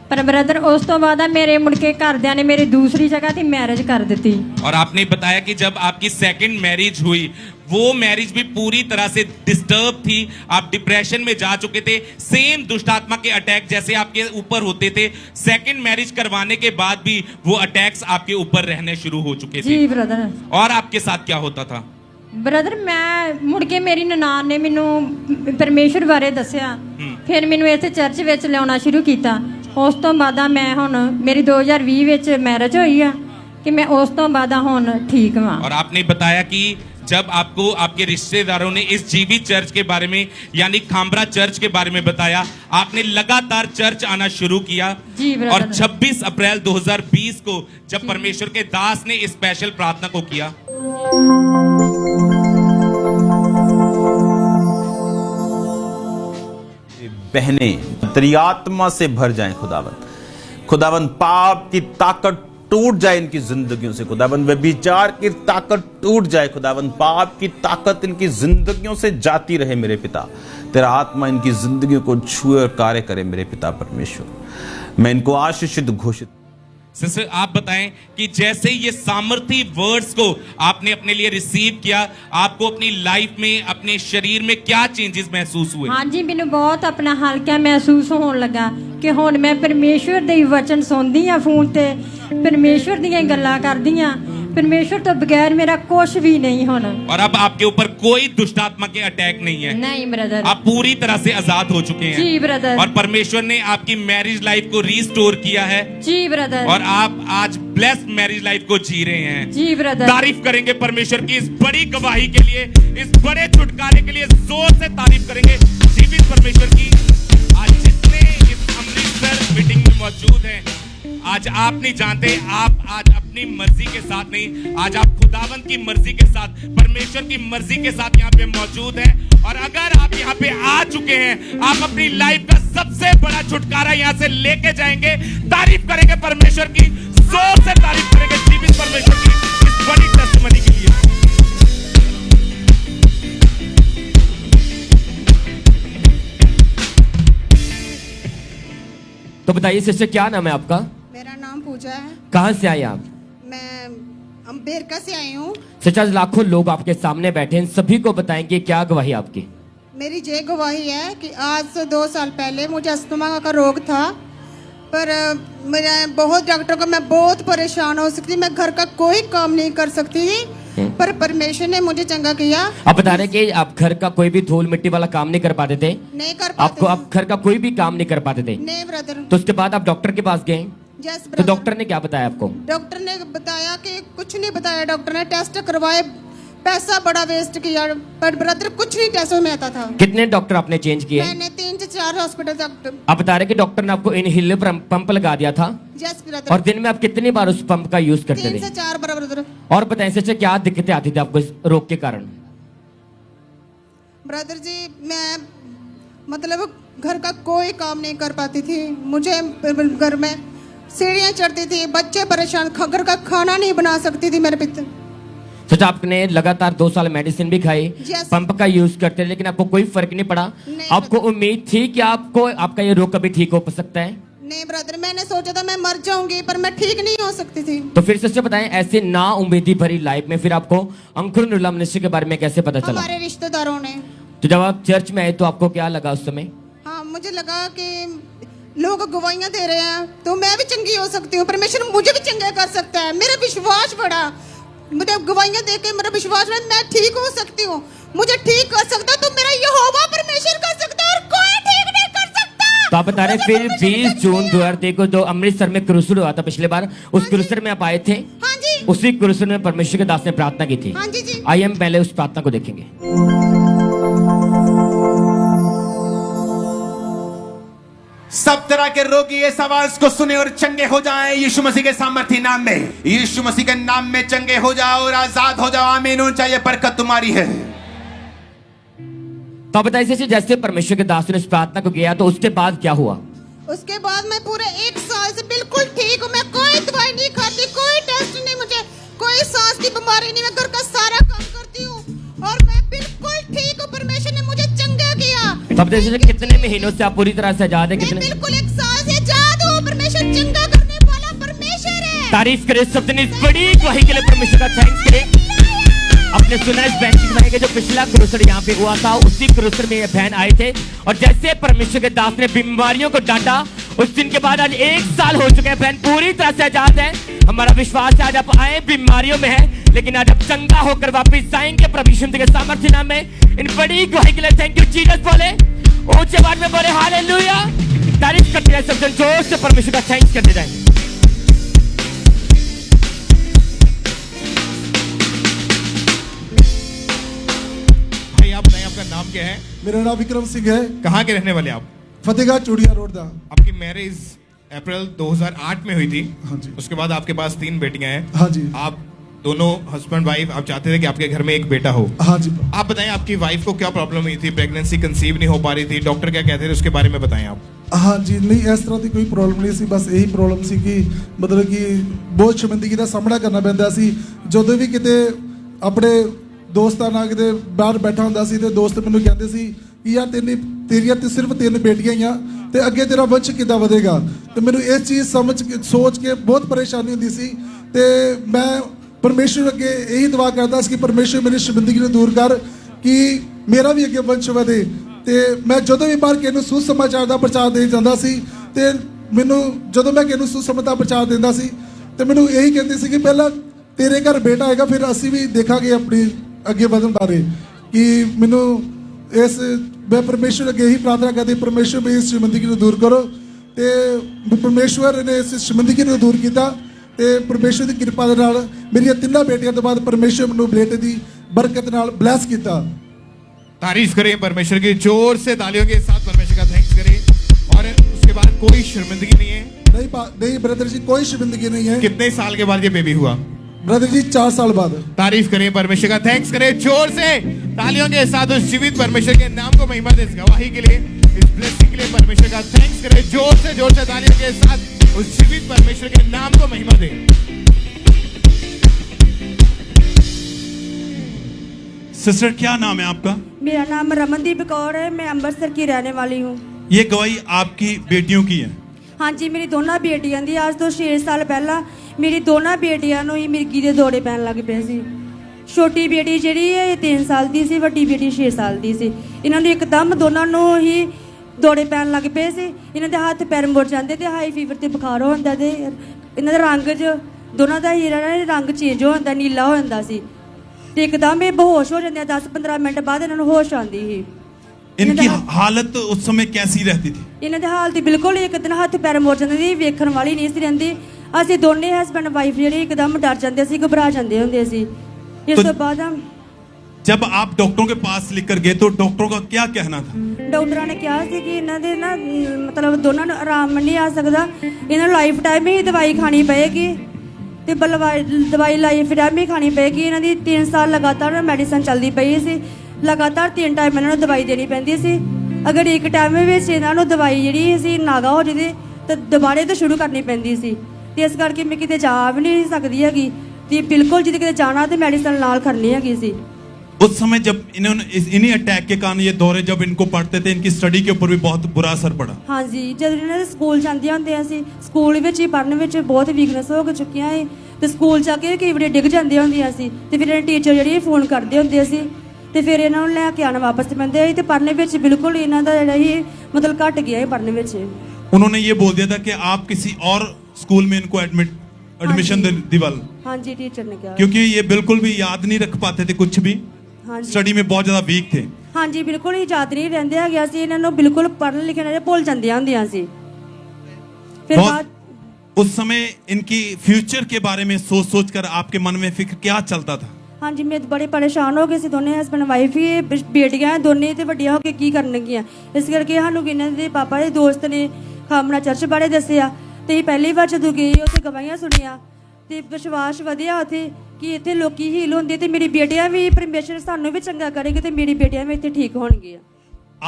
ਪਰ ਬ੍ਰਦਰ ਉਸ ਤੋਂ ਬਾਅਦ ਆ ਮੇਰੇ ਮੁੜ ਕੇ ਘਰਦਿਆਂ ਨੇ ਮੇਰੀ ਦੂਸਰੀ ਜਗ੍ਹਾ ਤੇ ਮੈਰਿਜ ਕਰ ਦਿੱਤੀ। और आपने बताया कि जब आपकी सेकंड मैरिज हुई वो मैरिज भी पूरी तरह से डिस्टर्ब थी, आप डिप्रेशन में जा चुके थे, सेम दुष्ट आत्मा के अटैक जैसे आपके ऊपर होते थे। सेकंड मैरिज करवाने के बाद भी वो अटैक्स आपके ऊपर रहने शुरू हो चुके थे। ਜੀ ਬ੍ਰਦਰ। और आपके साथ क्या होता था? ਬ੍ਰਦਰ ਮੈਂ ਮੁੜ ਕੇ ਮੇਰੀ ਨਨਾਣ ਨੇ ਮੈਨੂੰ ਪਰਮੇਸ਼ਰ ਬਾਰੇ ਦੱਸਿਆ। ਫਿਰ ਮੈਨੂੰ ਇੱਥੇ ਚਰਚ ਵਿੱਚ ਲਿਆਉਣਾ ਸ਼ੁਰੂ ਕੀਤਾ। ਉਸ ਤੋਂ ਬਾਅਦ ਮੈਂ ਹੁਣ ਮੇਰੀ 2020 ਵਿੱਚ ਮੈਰਿਜ ਹੋਈ ਆ ਕਿ ਮੈਂ ਉਸ ਤੋਂ ਬਾਅਦ ਹੁਣ ਠੀਕ ਹਾਂ। और आपने बताया कि जब आपको आपके रिश्तेदारों ने इस जीवी चर्च के बारे में यानी खामरा चर्च के बारे में बताया, आपने लगातार चर्च आना शुरू किया। जी ब्रदर। और 26 अप्रैल 2020 को जब परमेश्वर के दास ने इस स्पेशल प्रार्थना को किया, बहनें तेरी आत्मा से भर जाएं खुदावन। खुदावन पाप की ताकत टूट जाए इनकी जिंदगियों से खुदावन, व्यभिचार की ताकत टूट जाए खुदावन, पाप की ताकत इनकी जिंदगियों से जाती रहे मेरे पिता। तेरा आत्मा इनकी जिंदगियों को छुए और कार्य करे मेरे पिता परमेश्वर। मैं इनको आशीषित घोषित। सिस्टर आप बताएं कि जैसे ये सामर्थी वर्ड्स को आपने अपने लिए रिसीव किया, आपको अपनी लाइफ में अपने शरीर में क्या चेंजेस महसूस हुए? हाँ जी, मैंने बहुत अपना हल्का महसूस होने लगा कि हुण मैं परमेश्वर दे वचन सुनदी आ, फोन ते परमेश्वर दी गल्लां करदी आ। परमेश्वर तो बगैर मेरा कुछ भी नहीं होना। और अब आपके ऊपर कोई दुष्ट आत्मा के अटैक नहीं है। नहीं ब्रदर। आप पूरी तरह से आजाद हो चुके हैं। जी ब्रदर। और परमेश्वर ने आपकी मैरिज लाइफ को रिस्टोर किया है। जी ब्रदर। और आप आज ब्लेस्ड मैरिज लाइफ को जी रहे हैं। जी ब्रदर। तारीफ करेंगे परमेश्वर की इस बड़ी गवाही के लिए, इस बड़े छुटकारे के लिए जोर से तारीफ करेंगे जीवित परमेश्वर की। आज जितने इस अमृतसर मीटिंग में मौजूद हैं, आज आप नहीं जानते, आप आज अपनी मर्जी के साथ नहीं, आज आप खुदावंत की मर्जी के साथ, परमेश्वर की मर्जी के साथ यहाँ पे मौजूद हैं। और अगर आप यहाँ पे आ चुके हैं, आप अपनी लाइफ का सबसे बड़ा छुटकारा यहाँ से लेके जाएंगे। तारीफ करेंगे परमेश्वर की, जोर से तारीफ करेंगे जीवित परमेश्वर की इस बड़ी टेस्टिमनी के लिए। तो बताइए सिस्टर क्या नाम है आपका? मेरा नाम पूजा है। कहाँ से आए आप? मैं बेरका से आई हूँ। सिस्टर लाखों लोग आपके सामने बैठे हैं, सभी को बताएंगे क्या गवाही आपकी? मेरी ये गवाही है कि आज से 2 साल पहले मुझे अस्थमा का रोग था, पर मेरा बहुत डॉक्टर को मैं बहुत परेशान हो सकती, मैं घर का कोई काम नहीं कर सकती थी, पर परमेश्वर ने मुझे चंगा किया। आप बता रहे कि आप घर का कोई भी धूल मिट्टी वाला काम नहीं कर पाते थे? नहीं कर पाते। आपको आप घर का कोई भी काम नहीं कर पाते थे? नहीं ब्रदर। तो उसके बाद आप डॉक्टर के पास गए? यस तो ब्रदर। डॉक्टर ने क्या बताया आपको? डॉक्टर ने बताया कि कुछ नहीं बताया, डॉक्टर ने टेस्ट करवाए, पैसा बड़ा वेस्ट किया, पर ब्रदर कुछ नहीं टेस्ट में आता था। कितने डॉक्टर आपने चेंज किए? मैंने 3 से 4 हॉस्पिटल डॉक्टर। आप बता रहे कि डॉक्टर ने आपको इनहेलर पंप लगा दिया था? Yes brother. और दिन में आप कितनी बार उस पंप का यूज करते 3 से थे? 4 बार ब्रदर। और बताएं सिस्टर क्या दिक्कतें आती थी आपको इस रोग के कारण? ब्रदर जी मैं मतलब घर का कोई काम नहीं कर पाती थी, मुझे घर में सीढ़ियाँ चढ़ती थी, बच्चे परेशान, घर का खाना नहीं बना सकती थी मेरे पिता। सच आपने लगातार 2 साल मेडिसिन भी खाई, Yes. पंप का यूज करते, लेकिन आपको कोई फर्क नहीं पड़ा। नहीं, आपको उम्मीद थी कि आपका ये रोग कभी ठीक हो सकता है? नहीं ब्रदर, मैंने सोचा था मैं मर जाऊंगी, पर मैं ठीक नहीं हो सकती थी। तो फिर सच बताएं, ऐसे ना उम्मीदी भरी लाइफ में फिर आपको अंकुर निर्मला मिनिस्ट्री के बारे में कैसे पता चला? हमारे रिश्तेदारों ने। तो जब आप चर्च में आए तो आपको क्या लगा उस समय? हाँ, मुझे लगा कि लोग गवाहियां दे रहे हैं तो मैं भी चंगी हो सकती हूँ, परमेश्वर मुझे भी चंगा कर सकता है। मेरा विश्वास बढ़ा, मुझे गवाहियां देख के मेरा विश्वास बढ़ा, मैं ठीक हो सकती हूँ, मुझे ठीक कर सकता तो मेरा यहोवा परमेश्वर कर सकता है और कोई ठीक नहीं कर सकता। तो आप बता रहे फिर 20 जून 2023 को जो अमृतसर में क्रूसर हुआ था पिछले बार, उस क्रूसर में आप आए थे? हाँ जी। उसी क्रूसर में परमेश्वर के दास ने प्रार्थना की थी। हाँ जी जी। आइए हम पहले उस प्रार्थना को देखेंगे। सब तरह के रोगी इस आवाज को सुने और चंगे हो जाएं यीशु मसीह के सामर्थ्य नाम में। यीशु मसीह के नाम में चंगे हो जाओ और आजाद हो जाओ। आमीन। ऊंचा ये बरकत तुम्हारी है। तो आप बताइए, जैसे परमेश्वर के दास ने इस प्रार्थना को किया तो उसके बाद क्या हुआ? उसके बाद मैं पूरे 1 साल से बिल्कुल ठीक हूँ। मैं कोई दवाई नहीं खाती, कोई टेस्ट नहीं, मुझे कोई सांस की बीमारी नहीं। मैं घर का सारा काम करती हूँ और मैं बिल्कुल ठीक हूँ। परमेश्वर ने मुझे चंगा किया। तो आप देखिए, कितने महीनों से आप पूरी तरह से आजाद है? मैं कितने? बिल्कुल 1 साल से आजाद हूँ। परमेश्वर चंगा करने वाला परमेश्वर है। तारीफ करें सबसे इस बड़ी गवाही के लिए परमेश्वर का थैंक्स करें। अपने सुना इस बहन की गवाही के जो पिछला क्रूसर यहाँ पे हुआ था, उसी क्रूसर में ये बहन आए थे और जैसे परमेश्वर के दास ने बीमारियों को डांटा, उस दिन के बाद आज 1 साल हो चुके हैं। बहन पूरी तरह से आजाद है। हमारा विश्वास है आज आप आए बीमारियों में है, लेकिन आज आप चंगा होकर वापिस आएंगे प्रभु यीशु के सामर्थ्य नाम में। इन बड़ी गवाही के लिए थैंक यू जीसस बोले, ऊंचे आवाज में बोले हालेलुया। तारीफ करते रहे सब जन, जोर से परमेश्वर का थैंक्स करते जाएं। भाई आप बताएं आपका नाम क्या है? मेरा नाम विक्रम सिंह है। कहाँ के रहने वाले आप? फतेहगढ़ चूड़िया रोड दा। आपकी मैरिज अप्रैल 2008 में हुई थी। हाँ जी। उसके बाद आपके पास 3 बेटियां हैं। हाँ जी। आप दोनों हस्बैंड वाइफ, आप चाहते थे कि आपके घर में एक बेटा हो। हाँ जी। आप बताएं आपकी वाइफ को क्या प्रॉब्लम हुई थी? प्रेगनेंसी कंसीव नहीं हो पा रही थी, डॉक्टर क्या कहते थे उसके बारे में बताएं आप। हाँ जी, नहीं इस तरह की कोई प्रॉब्लम नहीं सी, बस यही प्रॉब्लम सी कि मतलब कि बहुत शर्मिंदगी का सामना करना पैंदा सी। ਜਦੋਂ ਵੀ ਕਿਤੇ ਆਪਣੇ ਦੋਸਤਾਂ ਨਾਲ ਕਿਤੇ ਬਾਹਰ ਬੈਠਾ ਹੁੰਦਾ ਸੀ ਤੇ ਦੋਸਤ ਮੈਨੂੰ ਕਹਿੰਦੇ ਸੀ ਕਿ ਯਾਰ ਤੇਰੀਆਂ ਤੇ ਸਿਰਫ 3 ਬੇਟੀਆਂ ਹੀ ਆ ਤੇ ਅੱਗੇ ਤੇਰਾ ਵੰਸ਼ ਕਿੱਦਾਂ ਵਧੇਗਾ। ਤੇ ਮੈਨੂੰ ਇਸ ਚੀਜ਼ ਸਮਝ ਕੇ ਸੋਚ ਕੇ ਬਹੁਤ ਪਰੇਸ਼ਾਨੀ ਹੁੰਦੀ ਸੀ ਤੇ ਮੈਂ परमेश्वर अगे यही दुआ करता कि परमेश्वर मेरी शर्मिंदगी ਨੂੰ दूर कर कि मेरा भी अगे वंश ਵਧੇ। ਤੇ मैं ਜਦੋਂ भी बाहर किसी ਨੂੰ सुसमाचार ਦਾ ਪ੍ਰਚਾਰ ਦੇ ਜਾਂਦਾ ਸੀ ਤੇ ਮੈਨੂੰ ਜਦੋਂ मैं किसी ਨੂੰ सुसमाचार ਦਾ ਪ੍ਰਚਾਰ ਦਿੰਦਾ ਸੀ ਤੇ ਮੈਨੂੰ यही ਕਹਿੰਦੇ ਸੀ ਕਿ ਪਹਿਲਾਂ ਤੇਰੇ ਘਰ ਬੇਟਾ ਆਏਗਾ ਫਿਰ ਅਸੀਂ ਵੀ ਦੇਖਾਂਗੇ ਆਪਣੀ ਅੱਗੇ ਵਧਣ ਬਾਰੇ। कि ਮੈਨੂੰ ਇਸ मैं परमेश्वर अगे यही प्रार्थना करती, परमेश्वर मेरी इस शर्मिंदगी ਨੂੰ दूर करो। ਤੇ परमेश्वर ने इस शर्मिंदगी ਨੂੰ दूर ਕੀਤਾ ਤੇ परमेश्वर की कृपा ਦੇ ਨਾਲ ਮੇਰੀਆਂ 3 ਬੇਟੀਆਂ ਤੋਂ ਬਾਅਦ परमेश्वर ਮੈਨੂੰ ਬੇਟੇ ਦੀ बरकत ਨਾਲ ब्लेस ਕੀਤਾ। तारीफ करें परमेश्वर की, जोर से तालियों के साथ परमेश्वर का थैंक्स करें। और उसके बाद कोई शर्मिंदगी नहीं है? नहीं ब्रदर जी, कोई शर्मिंदगी नहीं है। कितने साल के बाद ये बेबी हुआ? ब्रदर जी 4 साल बाद। तारीफ करें परमेश्वर का, थैंक्स करें जोर से तालियों के साथ उस जीवित परमेश्वर के नाम को महिमा दे, इस गवाही के लिए, इस ब्लेसिंग के लिए परमेश्वर का थैंक्स करें जोर से तालियों के साथ उस जीवित परमेश्वर के नाम को महिमा दे। सिस्टर क्या नाम है आपका? मेरा नाम रमनदीप कौर है, मैं अमृतसर की रहने वाली हूँ। ये गवाही आपकी बेटियों की है? हाँ जी, मेरी दोनों बेटियां दी। आज तो 6 साल पहला मेरी दोनों बेटियां ਨੂੰ ਹੀ ਮਿਰਗੀ ਦੇ ਦੌਰੇ ਪੈਣ ਲੱਗ ਪਏ ਸੀ। ਛੋਟੀ ਬੇਟੀ ਜਿਹੜੀ ਹੈ ਇਹ 3 ਸਾਲ ਦੀ ਸੀ, ਵੱਡੀ ਬੇਟੀ 6 ਸਾਲ ਦੀ ਸੀ। ਇਹਨਾਂ ਨੂੰ ਇੱਕਦਮ ਦੋਨਾਂ ਨੂੰ ਹੀ ਦੌਰੇ ਪੈਣ ਲੱਗ ਪਏ ਸੀ। ਇਹਨਾਂ ਦੇ ਹੱਥ ਪੈਰ ਮੁੜ ਜਾਂਦੇ ਤੇ ਹਾਈ ਫੀਵਰ ਤੇ ਬੁਖਾਰ ਹੋ ਜਾਂਦਾ ਤੇ ਇਹਨਾਂ ਦਾ ਰੰਗ ਚ ਦੋਨਾਂ ਦਾ ਹੀ ਰੰਗ ਚੇਂਜ ਹੋ ਜਾਂਦਾ, ਨੀਲਾ ਹੋ ਜਾਂਦਾ ਸੀ ਤੇ ਇੱਕਦਮ ਇਹ ਬੇਹੋਸ਼ ਹੋ ਜਾਂਦੇ। 10-15 ਮਿੰਟ ਬਾਅਦ ਇਹਨਾਂ ਨੂੰ ਹੋਸ਼ ਆਉਂਦੀ ਸੀ। इनकी हालत उस समय कैसी रहती थी? ਇਹਨਾਂ ਦੀ ਹਾਲਤ ਬਿਲਕੁਲ ਇੱਕ ਦਿਨ ਹੱਥ ਪੈਰ ਮੁੜ ਜਾਂਦੇ ਸੀ, ਵੇਖਣ ਵਾਲੀ ਨਹੀਂ ਸੀ ਰਹਿੰਦੀ। ਅਸੀਂ ਦੋਨੇ ਹਸਬੈਂਡ ਵਾਈਫ ਜਿਹੜੇ ਇੱਕਦਮ ਡਰ ਜਾਂਦੇ ਸੀ, ਘਬਰਾ ਜਾਂਦੇ ਹੁੰਦੇ ਸੀ। ਇਸ ਤੋਂ ਬਾਅਦ जब आप डॉक्टरों के पास लेकर गए तो डॉक्टरों का क्या कहना था? ਡਾਕਟਰਾਂ ਨੇ ਕਿਹਾ ਸੀ ਕਿ ਇਹਨਾਂ ਦੇ ਨਾ ਮਤਲਬ ਦੋਨਾਂ ਨੂੰ ਆਰਾਮ ਨਹੀਂ ਆ ਸਕਦਾ, ਇਹਨਾਂ ਨੂੰ ਲਾਈਫ ਟਾਈਮ ਹੀ ਦਵਾਈ ਖਾਣੀ ਪਏਗੀ ਤੇ ਦਵਾਈ ਲਾਈਫ ਟਾਈਮ ਹੀ ਖਾਣੀ ਪਏਗੀ। ਇਹਨਾਂ ਦੀ 3 ਸਾਲ ਲਗਾਤਾਰ ਮੈਡੀਸਨ ਚੱਲਦੀ ਪਈ ਸੀ, ਲਗਾਤਾਰ 3 ਟਾਈਮ ਇਹਨਾਂ ਨੂੰ ਦਵਾਈ ਦੇਣੀ ਪੈਂਦੀ ਸੀ। ਅਗਰ ਇੱਕ ਟਾਈਮ ਵਿੱਚ ਇਹਨਾਂ ਨੂੰ ਦਵਾਈ ਜਿਹੜੀ ਸੀ ਨਾਗਾ ਹੋ ਜਾਂਦੀ ਤਾਂ ਦੁਬਾਰੇ ਤੋਂ ਸ਼ੁਰੂ ਕਰਨੀ ਪੈਂਦੀ ਸੀ ਤੇ ਇਸ ਕਰਕੇ ਮੈਂ ਕਿਤੇ ਜਾ ਵੀ ਨਹੀਂ ਸਕਦੀ ਹੈਗੀ ਤੇ ਬਿਲਕੁਲ ਜਿੱਦ ਕਿਤੇ ਜਾਣਾ ਤੇ ਮੈਡੀਸਨ ਨਾਲ ਕਰਨੀ ਹੈਗੀ ਸੀ। उस समय जब इन्हीं अटैक के कारण ये दौरे जब इनको पढ़ते थे, इनकी स्टडी के ऊपर भी बहुत बुरा असर पड़ा। हाँ जी, जब इन्होंने स्कूल ਜਾਂਦੇ ਹੁੰਦੇ ਸੀ ਸਕੂਲ ਵਿੱਚ ਹੀ ਪੜ੍ਹਨ ਵਿੱਚ ਬਹੁਤ ਵੀਕਨੈਸ ਹੋ ਚੁੱਕੀਆਂ ਸੀ ਤੇ ਸਕੂਲ ਜਾ ਕੇ ਕਈ ਵਾਰੀ ਡਿੱਗ ਜਾਂਦੇ ਹੁੰਦੀਆਂ ਸੀ ਤੇ ਫਿਰ ਇਹਨਾਂ ਟੀਚਰ ਜਿਹੜੀ ਫੋਨ ਕਰਦੇ ਹੁੰਦੇ ਸੀ ਤੇ ਫਿਰ ਇਹਨਾਂ ਨੂੰ ਲੈ ਕੇ ਆਣਾ ਵਾਪਸ ਪੈਂਦੇ ਸੀ ਤੇ ਪੜ੍ਹਨ ਵਿੱਚ ਬਿਲਕੁਲ ਇਹਨਾਂ ਦਾ ਜਿਹੜਾ ਹੀ ਮਤਲਬ ਘਟ ਗਿਆ ਹੈ ਪੜ੍ਹਨ ਵਿੱਚ। उन्होंने ये बोल दिया था कि आप किसी और स्कूल में इनको एडमिशन दिलवा, हाँ जी टीचर ने कहा, क्योंकि ये बिल्कुल भी याद नहीं रख पाते थे कुछ भी, स्टडी में बहुत ज्यादा वीक थे। हाँ जी बिल्कुल ही याद नहीं रहंदे हैगे सी, इन्हां नूं बिल्कुल पढ़न लिखण दे भुल जांदियां हुंदियां सी। फिर बाद उस समय इनकी फ्यूचर के बारे में सोच सोच कर आपके मन में फिक्र क्या चलता था? हाँ जी मैं बड़े परेशान हो गए सी, दोनों हस्बैंड वाइफ ही बेटियां दोनों ते वड्डियां हो के की करनगियां, इस करके सानूं इन्हां दे पापा दे दोस्त ने खामना चर्च बारे दस्सिया ते पहली बार जदों गए उत्थे गवाहियां सुनिया ते विश्वास वधिया उत्थे कि इत्थे लोकी हील होंदे ते मेरी बेटियां भी परमेश्वर सानूं भी चंगा करेगा ते मेरी बेटियां भी इत्थे ठीक होणगियां।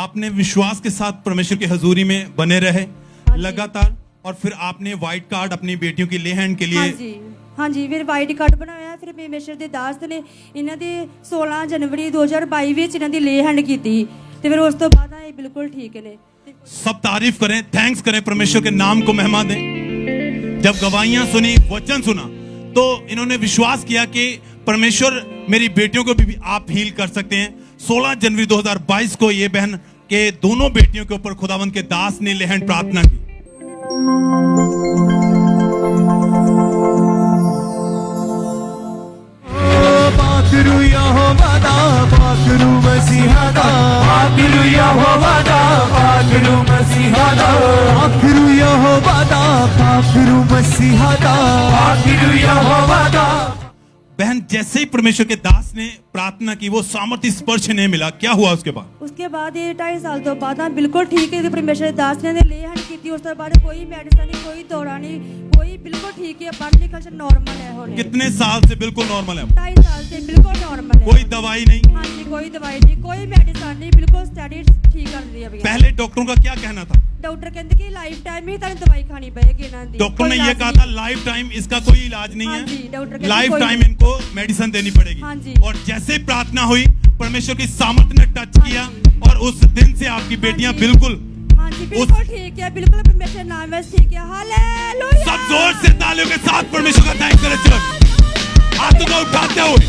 आपने विश्वास के साथ परमेश्वर की हजूरी में बने रहे लगातार, और फिर आपने व्हाइट कार्ड अपनी बेटियों की ले हैंड के लिए, हाँ जी फिर वाइट कार्ड बनाया, फिर परमेश्वर दे दास ने इन्हां दे 16 जनवरी 2022 ਵਿੱਚ इन्हां दी ले हैंड कीती ते फिर उस तो बाद ये बिल्कुल ठीक ने। सब तारीफ करें, थैंक्स करें, परमेश्वर के नाम को महिमा दें। जब गवाहियां सुनी, वचन सुना, तो इन्होंने विश्वास किया कि परमेश्वर मेरी बेटियों को भी आप हील कर सकते हैं। 16 जनवरी 2022 को ये बहन के दोनों बेटियों के ऊपर खुदावंद के दास ने लेहन प्रार्थना की। पाखरू यहोवा दा, पाखरू मसीहा दा, पाखरू यहोवा दा, पाखरू मसीहा दा, पाखरू यहोवा दा, पाखरू मसीहा दा, पाखरू यहोवा दा। बहन जैसे ही परमेश्वर के दास ने प्रार्थना की, वो सामर्थ्य स्पर्श नहीं मिला, क्या हुआ उसके बाद? उसके बाद ये 2.5 साल तो बाद बिल्कुल ठीक है, परमेश्वर के दास ने ले हैंड की, उस तो बाद कोई मेडिसिन नहीं, कोई दौरा नहीं, कोई बिल्कुल ठीक है, पढ़ लिखल से नॉर्मल है होने। कितने साल से बिल्कुल नॉर्मल है? 2.5 साल से बिल्कुल नॉर्मल है, कोई दवाई नहीं? हाँ जी कोई दवाई नहीं, कोई मेडिसिन नहीं, बिल्कुल स्टडी ठीक कर दी है। पहले डॉक्टरों का क्या कहना था? डॉक्टर कहते कि लाइफ टाइम ही तक दवाई खानी पड़ेगी ना। डॉक्टर ने ये कहा था लाइफ टाइम इसका कोई इलाज नहीं है, लाइफ टाइम इनको मेडिसिन देनी पड़ेगी। हाँ जी। और जैसे प्रार्थना हुई, परमेश्वर की सामर्थ्य ने टच किया, और उस दिन से आपकी बेटियां बिल्कुल बिल्कुल ठीक है, बिल्कुल परमेश्वर नाम में ठीक है। हालेलुया। सब जोर से तालियों के साथ परमेश्वर का थैंक करें चर्च, हाथों को उठाते हुए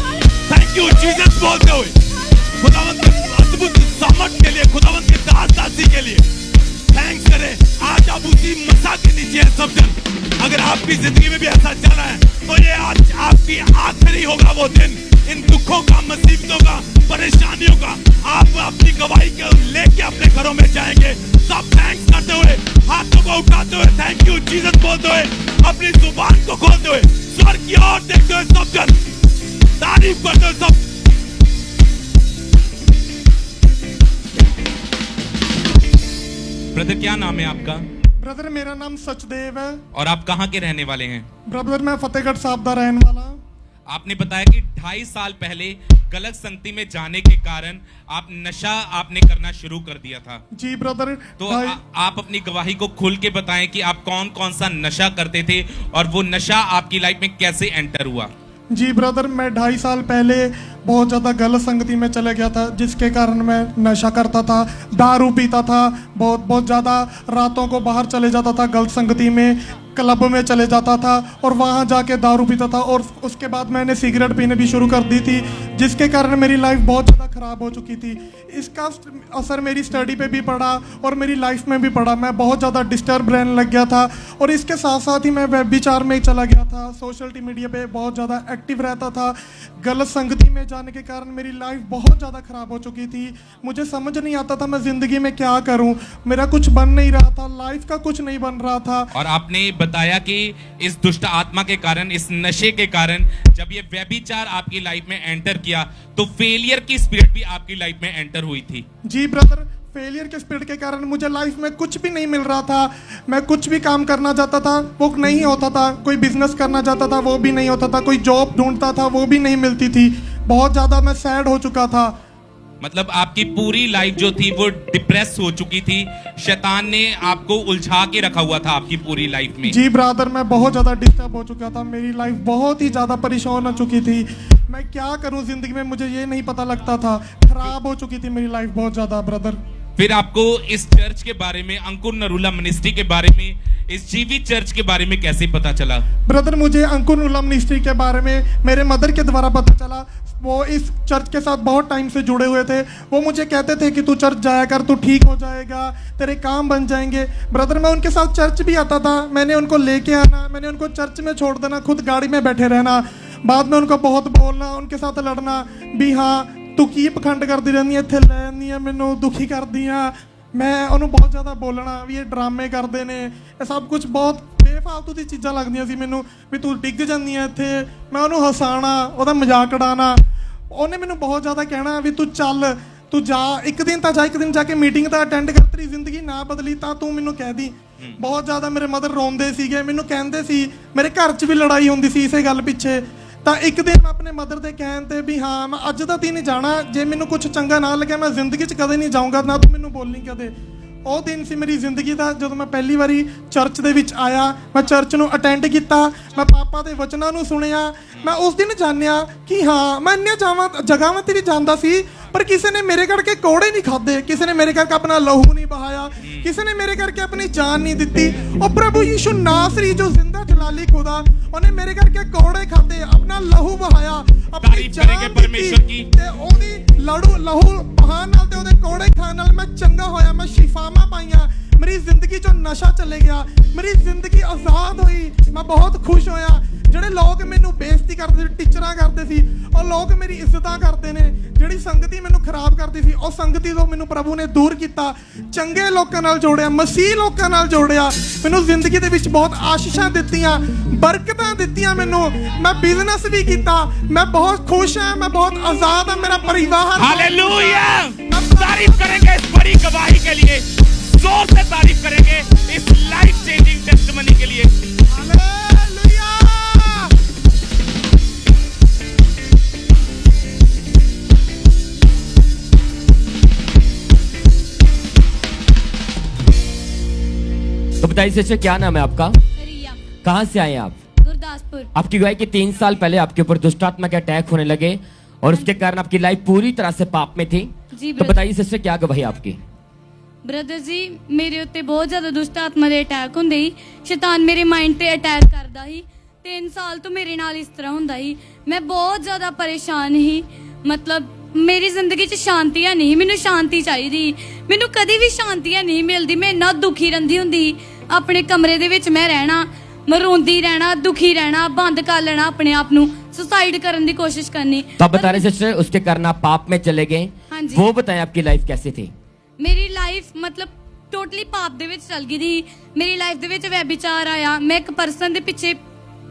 थैंक यू जीसस बोलते हुए, खुदावंत के अद्भुत सामर्थ्य के लिए, खुदावंत के दास दासी के लिए थैंक्स करें। आज आप उसी मसा के नीचे हैं सब जन। अगर आपकी जिंदगी में भी ऐसा चल रहा है, तो ये आज आपकी आखिरी होगा वो दिन, इन दुखों का, मुसीबतों का, परेशानियों का। आप अपनी गवाही को लेके अपने घरों में जाएंगे। सब थैंक्स करते हुए, हाथों को उठाते हुए, थैंक यू जीसस बोलते हुए, अपनी जुबान को खोलते हुए, स्वर्ग की ओर देखते हुए सब जन तारीफ करते हुए सब। ब्रदर क्या नाम है आपका? ब्रदर मेरा नाम सचदेव है। और आप कहाँ के रहने वाले हैं? ब्रदर मैं फतेहगढ़ साहब दा रहने वाला। आपने बताया कि 2.5 साल पहले गलत संगति में जाने के कारण आप नशा आपने करना शुरू कर दिया था। जी ब्रदर। तो आप अपनी गवाही को खुल के बताएं कि आप कौन कौन सा नशा करते थे और वो नशा आपकी लाइफ में कैसे एंटर हुआ? जी ब्रदर मैं 2.5 साल पहले बहुत ज़्यादा गलत संगति में चले गया था, जिसके कारण मैं नशा करता था, दारू पीता था, बहुत ज़्यादा रातों को बाहर चले जाता था, गलत संगति में क्लब में चले जाता था और वहाँ जाके दारू पीता था। और उसके बाद मैंने सिगरेट पीने भी शुरू कर दी थी, जिसके कारण मेरी लाइफ बहुत ज़्यादा ख़राब हो चुकी थी। इसका असर मेरी स्टडी पे भी पड़ा और मेरी लाइफ में भी पड़ा। मैं बहुत ज़्यादा डिस्टर्ब रहने लग गया था और इसके साथ साथ ही मैं व्यभिचार में चला गया था। सोशल मीडिया पे बहुत ज़्यादा एक्टिव रहता था। गलत संगति में जाने के कारण मेरी लाइफ बहुत ज़्यादा ख़राब हो चुकी थी। मुझे समझ नहीं आता था मैं ज़िंदगी में क्या करूं। मेरा कुछ बन नहीं रहा था, लाइफ का कुछ नहीं बन रहा था। और आपने बताया कि इस दुष्ट आत्मा के कारण, इस नशे के कारण जब ये व्यभिचार आपकी लाइफ में एंटर किया तो फेलियर की स्पिरिट भी आपकी लाइफ में एंटर हुई थी। जी ब्रदर, फेलियर के स्पिरिट के कारण मुझे लाइफ में कुछ भी नहीं मिल रहा था। मैं कुछ भी काम करना चाहता था वो नहीं होता था, कोई बिजनेस करना चाहता था वो भी नहीं होता था, कोई जॉब ढूंढता था वो भी नहीं मिलती थी। बहुत ज़्यादा मैं सैड हो चुका था। मतलब आपकी पूरी लाइफ जो थी वो डिप्रेस हो चुकी थी, शैतान ने आपको उलझा के रखा हुआ था आपकी पूरी लाइफ में। जी ब्रदर, मैं बहुत ज़्यादा डिस्टर्ब हो चुका था, मेरी लाइफ बहुत ही ज़्यादा परेशान हो चुकी थी। मैं क्या करूं ज़िंदगी में, मुझे ये नहीं पता लगता था, खराब हो चुकी थी मेरी लाइफ बहुत ज़्यादा ब्रदर। फिर आपको इस चर्च के बारे में, अंकुर नरूला मिनिस्ट्री के बारे में, इस जीवित चर्च के बारे में कैसे पता चला? ब्रदर, मुझे अंकुर नरूला मिनिस्ट्री के बारे में मेरे मदर के द्वारा पता चला। वो इस चर्च के साथ बहुत टाइम से जुड़े हुए थे। वो मुझे कहते थे कि तू चर्च जाया कर, तू ठीक हो जाएगा, तेरे काम बन जाएंगे। ब्रदर, मैं उनके साथ चर्च भी आता था, मैंने उनको लेके आना, मैंने उनको चर्च में छोड़ देना, खुद गाड़ी में बैठे रहना, बाद में उनको बहुत बोलना, उनके साथ लड़ना भी। हाँ, तू की पखंड करती रहनी है, इत्थे लैनी है, मैनू दुखी कर दिया। मैं उन्होंने बहुत ज़्यादा बोलना भी ये ड्रामे करते ने, ये सब कुछ बहुत बेफालतू दी चीज़ां लगदियां सी मैनू भी तू डिग जानी है इत्थे। मैं उन्होंने हसाना, ਉਹਦਾ मजाक उड़ाना। ਉਹਨੇ ਮੈਨੂੰ बहुत ज़्यादा कहना भी तू चल, तू जा, एक दिन तो जा, एक दिन जाके मीटिंग तो अटेंड कर, तेरी जिंदगी ना बदली तो तू मैनू कह दी। बहुत ज़्यादा मेरे मदर रोंदे सीगे, मैनू कहंदे सी, मेरे घर च भी लड़ाई होंदी सी इसे गल पिछे। तो एक दिन मैं अपने मदर के कहन ते भी हाँ मैं अज का दिन जाना, जे मैनू कुछ चंगा ना लगे मैं जिंदगी च कदे नहीं जाऊँगा, ना तू मैनू बोलनी कदे। ਉਹ दिन ਸੀ ਮੇਰੀ ਜ਼ਿੰਦਗੀ ਦਾ ਜਦੋਂ ਮੈਂ ਪਹਿਲੀ ਵਾਰੀ ਚਰਚ ਦੇ ਵਿੱਚ ਆਇਆ। ਮੈਂ ਚਰਚ ਨੂੰ ਅਟੈਂਡ ਕੀਤਾ, ਮੈਂ ਪਾਪਾ ਦੇ ਵਚਨਾਂ ਨੂੰ ਸੁਣਿਆ। ਮੈਂ ਉਸ ਦਿਨ ਜਾਣਿਆ ਕਿ ਹਾਂ ਮੈਂ ਇੰਨੀਆਂ ਜਗ੍ਹਾਵਾਂ ਤੇ ਵੀ ਜਾਂਦਾ ਸੀ, ਪਰ ਕਿਸੇ ਨੇ ਮੇਰੇ ਕਰਕੇ ਕੋੜੇ ਨਹੀਂ ਖਾਦੇ, ਕਿਸੇ ਨੇ ਮੇਰੇ ਕਰਕੇ ਆਪਣਾ ਲਹੂ ਨਹੀਂ ਬਹਾਇਆ, ਕਿਸੇ ਨੇ ਮੇਰੇ ਕਰਕੇ ਆਪਣੀ ਜਾਨ ਨਹੀਂ ਦਿੱਤੀ। ਉਹ ਪ੍ਰਭੂ ਯੀਸ਼ੂ ਨਾਸਰੀ ਜੋ ਜ਼ਿੰਦਾ ਜਲਾਲੀ ਖੁਦਾ, ਉਹਨੇ ਮੇਰੇ ਕਰਕੇ ਕੋੜੇ ਖਾਦੇ, ਆਪਣਾ ਲਹੂ ਬਹਾਇਆ, ਆਪਣੀ ਜਾਨ ਦਿੱਤੀ ਤੇ ਉਹਦੀ ਲਹੂ ਬਹਾਨ ਨਾਲ ਤੇ ਉਹਦੇ ਕੋੜੇ ਖਾਣ ਨਾਲ ਮੈਂ ਚੰਗਾ ਹੋਇਆ, ਮੈਂ ਸ਼ਿਫਾਵਾਂ ਪਾਈਆਂ, ਮੇਰੀ ਜ਼ਿੰਦਗੀ ਚੋਂ ਨਸ਼ਾ ਚਲੇ ਗਿਆ, ਮੇਰੀ ਜ਼ਿੰਦਗੀ ਆਜ਼ਾਦ ਹੋਈ, ਮੈਂ ਬਹੁਤ ਖੁਸ਼ ਹੋਇਆ। ਜਿਹੜੇ ਲੋਕ ਮੈਨੂੰ ਬੇਇੱਜ਼ਤੀ ਕਰਦੇ ਸੀ, ਟੀਚਰਾਂ ਕਰਦੇ ਸੀ, ਉਹ ਲੋਕ ਮੇਰੀ ਇੱਜ਼ਤਾਂ ਕਰਦੇ ਨੇ। ਜਿਹੜੀ ਸੰਗਤੀ ਮੈਨੂੰ ਖਰਾਬ ਕਰਦੀ ਸੀ, ਉਹ ਸੰਗਤੀ ਤੋਂ ਮੈਨੂੰ ਪ੍ਰਭੂ ਨੇ ਦੂਰ ਕੀਤਾ, ਚੰਗੇ ਲੋਕਾਂ ਨਾਲ ਜੋੜਿਆ, ਮਸੀਹ ਲੋਕਾਂ ਨਾਲ ਜੋੜਿਆ, ਮੈਨੂੰ ਜ਼ਿੰਦਗੀ ਦੇ ਵਿੱਚ ਬਹੁਤ ਆਸ਼ੀਸ਼ਾਂ ਦਿੱਤੀਆਂ, ਬਰਕਤਾਂ ਦਿੱਤੀਆਂ ਮੈਨੂੰ। ਮੈਂ ਬਿਜ਼ਨਸ ਵੀ ਕੀਤਾ, ਮੈਂ ਬਹੁਤ ਖੁਸ਼ ਹਾਂ, ਮੈਂ ਬਹੁਤ ਆਜ਼ਾਦ ਹਾਂ, ਮੇਰਾ ਪਰਿਵਾਰ। हालेलुया! तारीफ करेंगे इस बड़ी गवाही के लिए, जोर से तारीफ करेंगे इस लाइफ चेंजिंग टेस्टिमनी के लिए। तो बताइए सिस्टर, क्या नाम है आपका? रिया। कहाँ से आए आप? गुरदासपुर। आपकी गवाही कि 3 साल पहले आपके ऊपर दुष्टात्मा के अटैक होने लगे और उसके कारण आपकी लाइफ पूरी तरह से पाप में थी। जी तो बताइए सिस्टर, क्या गवाही आपकी? ब्रदर जी, मेरे उत्ते बहुत ज्यादा दुष्ट आत्मा दे अटैक हुंदे ही, शैतान मेरे माइंड ते अटैक करदा ही। 3 साल तो मेरे नाल इस तरह हुंदा ही, मैं बहुत ज्यादा परेशान ही। मतलब मेरी जिंदगी च शांति है नहीं, मैनू शांति चाहिदी, मैनू कदी भी शांति है नहीं मिलदी। मैं इन्ना दुखी रहिंदी हुंदी, अपने कमरे दे विच मैं रहना, मैं रोंदी रहना, दुखी रहना, बंद कर लेना अपने आप नू, सुसाइड करने की कोशिश करनी। तो आप बता रहे सिस्टर उसके कारण आप पाप में चले गए। हाँ जी। वो बताएं आपकी लाइफ कैसी थी? मेरी लाइफ मतलब टोटली पाप दे विच चल गई थी। मेरी लाइफ दे विच व्यभिचार आया, मैं एक पर्सन दे पिछे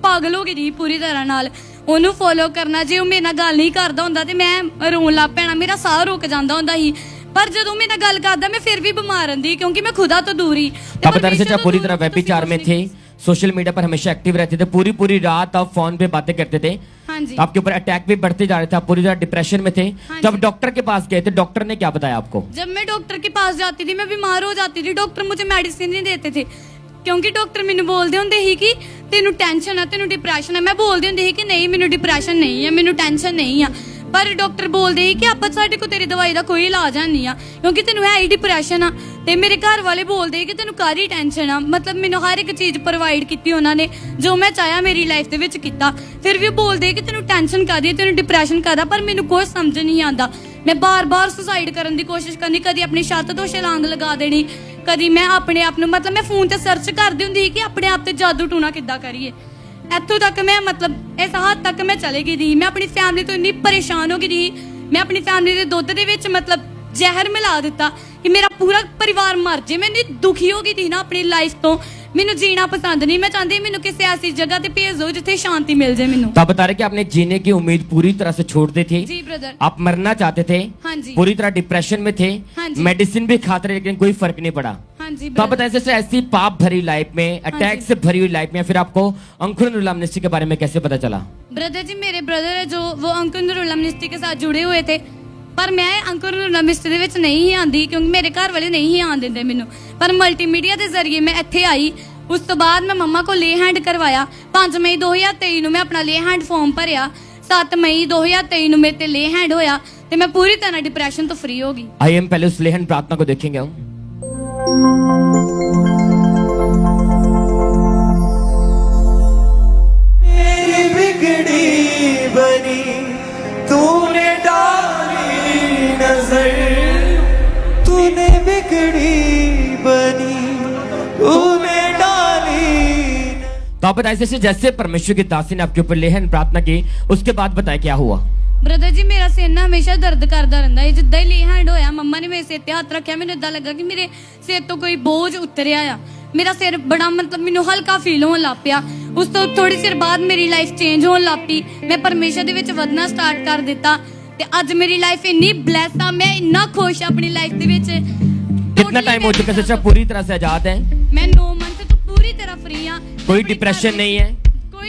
पागल हो गई थी पूरी तरह नाल। ਉਹਨੂੰ ਫੋਲੋ ਕਰਨਾ, ਜੇ ਉਹ ਮੇਰੇ ਨਾਲ ਗੱਲ ਨਹੀਂ ਕਰਦਾ ਹੁੰਦਾ ਤੇ ਮੈਂ ਰੋਣ ਲੱਗ ਪੈਣਾ, ਮੇਰਾ ਸਾਹ ਰੁਕ ਜਾਂਦਾ ਹੁੰਦਾ ਸੀ। पर ਜਦੋਂ ਮੇਰੇ ਨਾਲ ਗੱਲ ਕਰਦਾ मैं फिर भी बीमार रहती क्योंकि मैं खुदा तो दूर ही। आप बता रहे थे पूरी तरह व्यभिचार में थे, सोशल मीडिया पर हमेशा एक्टिव रहते थे, पूरी रात आप फोन पे बातें करते थे। हाँ जी। आपके ऊपर अटैक भी बढ़ते जा रहे थे, आप पूरी तरह डिप्रेशन में थे। हाँ तो आप जी। डॉक्टर के पास गए थे, डॉक्टर ने क्या बताया आपको? जब मैं डॉक्टर के पास जाती थी मैं बीमार हो जाती थी, डॉक्टर मुझे मेडिसिन नहीं देते थे क्योंकि डॉक्टर मैंने बोलते होंगे ही कि तेनू टेंशन है, तेनू डिप्रेशन है। मैं बोलती होंगी ही कि नहीं मैनू डिप्रेशन नहीं है, मैनू टेंशन नहीं है। पर डॉक्टर बोलते ही कि आप साडे को तेरी दवाई का कोई इलाज नहीं है क्योंकि तेनू है ही डिप्रेशन आ। ते मेरे घर वाले बोलते ही कि तेनू काहदी टेंशन आ। मतलब मैनू हर एक चीज़ प्रोवाइड की उन्होंने, जो मैं चाहा मेरी लाइफ दे विच कीता। फिर भी बोलते कि तेनू टेंशन काहदी है, तेनू डिप्रेशन काहदा। पर मैनू कोई समझ नहीं आता। मैं बार बार सुसाइड करने की कोशिश करनी, कभी अपनी छत तो छलांग लगा देनी, कभी मैं अपने आप मतलब मैं फोन ते सर्च करती हुंदी कि अपने आप ते जादू टूना किद्दां करिए। इत्थों तक मैं मतलब इस हद तक मैं चले गई थी। मैं अपनी फैमिली तो इन्नी परेशान हो गई थी, मैं अपनी फैमिली के दुध दे विच मतलब जहर मिला दिता कि मेरा पूरा परिवार मर जाए। मैं इन्नी दुखी हो गई थी ना अपनी लाइफ तो, मैनू जीना पसंद नहीं। मैं चाहती मैनू किसी ऐसी जगह ते भेज दो जिथे शांति मिल जाए मैनू। तो आप बता रहे कि आपने जीने की उम्मीद पूरी तरह से छोड़ दी थी। जी ब्रदर। आप मरना चाहते थे। हाँ जी। पूरी तरह डिप्रेशन में थे। हाँ जी। मेडिसिन भी खाते रहे लेकिन कोई फर्क नहीं पड़ा। हाँ जी। तो आप बताएं जैसे ऐसी पाप भरी लाइफ में, अटैक से भरी हुई लाइफ में, फिर आपको अंकुर नरूला मिनिस्ट्री के बारे में कैसे पता चला? ब्रदर जी, मेरे ब्रदर है जो वो अंकुर नरूला मिनिस्ट्री के साथ जुड़े हुए थे। ਪਰ ਮੈਂ ਅੰਕੁਰ ਨਮਿਸਟ ਦੇ ਵਿੱਚ ਨਹੀਂ ਹੀ ਆਂਦੀ ਕਿਉਂਕਿ ਮੇਰੇ ਘਰ ਵਾਲੇ ਨਹੀਂ ਹੀ ਆਣ ਦਿੰਦੇ ਮੈਨੂੰ। ਪਰ ਮਲਟੀਮੀਡੀਆ ਦੇ ਜ਼ਰੀਏ ਮੈਂ ਇੱਥੇ ਆਈ। ਉਸ ਤੋਂ ਬਾਅਦ ਮੈਂ ਮੰਮਾ ਕੋਲ ਲੇ ਹੈਂਡ ਕਰਵਾਇਆ। 5 ਮਈ 2023 ਨੂੰ ਮੈਂ ਆਪਣਾ ਲੇ ਹੈਂਡ ਫਾਰਮ ਭਰਿਆ। 7 ਮਈ 2023 ਨੂੰ ਮੇਰੇ ਤੇ ਲੇ हैंड होया ਤੇ मैं पूरी तरह डिप्रेशन तो फ्री होगी। आइए हम पहले उस ले हैंड प्रार्थना को देखेंगे हम। मेरी बिगड़ी बनी तूने डाली नजर, तूने बिगड़ी बनी तूने डाली। तो आप बताइए जैसे परमेश्वर की दासी ने आपके ऊपर ले हैंड प्रार्थना की, उसके बाद बताए क्या हुआ? ब्रदर जी मेरा सिर ना हमेशा दर्द करता रहता है। जिद्दां ही ले हैंड होया मम्मा ने मेरे सिर ते हाथ रखा, मैंने इदां लगा कि मेरे सिर तो कोई बोझ उतरिया आ। मेरा सिर बड़ा मतलब मैनू हल्का फील होने लग पिया। उस तो थोड़ी देर बाद मेरी लाइफ चेंज होने लग पई। मैं परमेश्वर दे विच वधना स्टार्ट कर दिता ते अज मेरी लाइफ इन्नी ब्लैस आ, मैं इन्ना खुश अपनी लाइफ दे विच। कितना टाइम हो चुका है पूरी तरह से आजाद है? मैं 9 मंथ तो पूरी तरह फ्री हां। कोई डिप्रेशन नहीं है,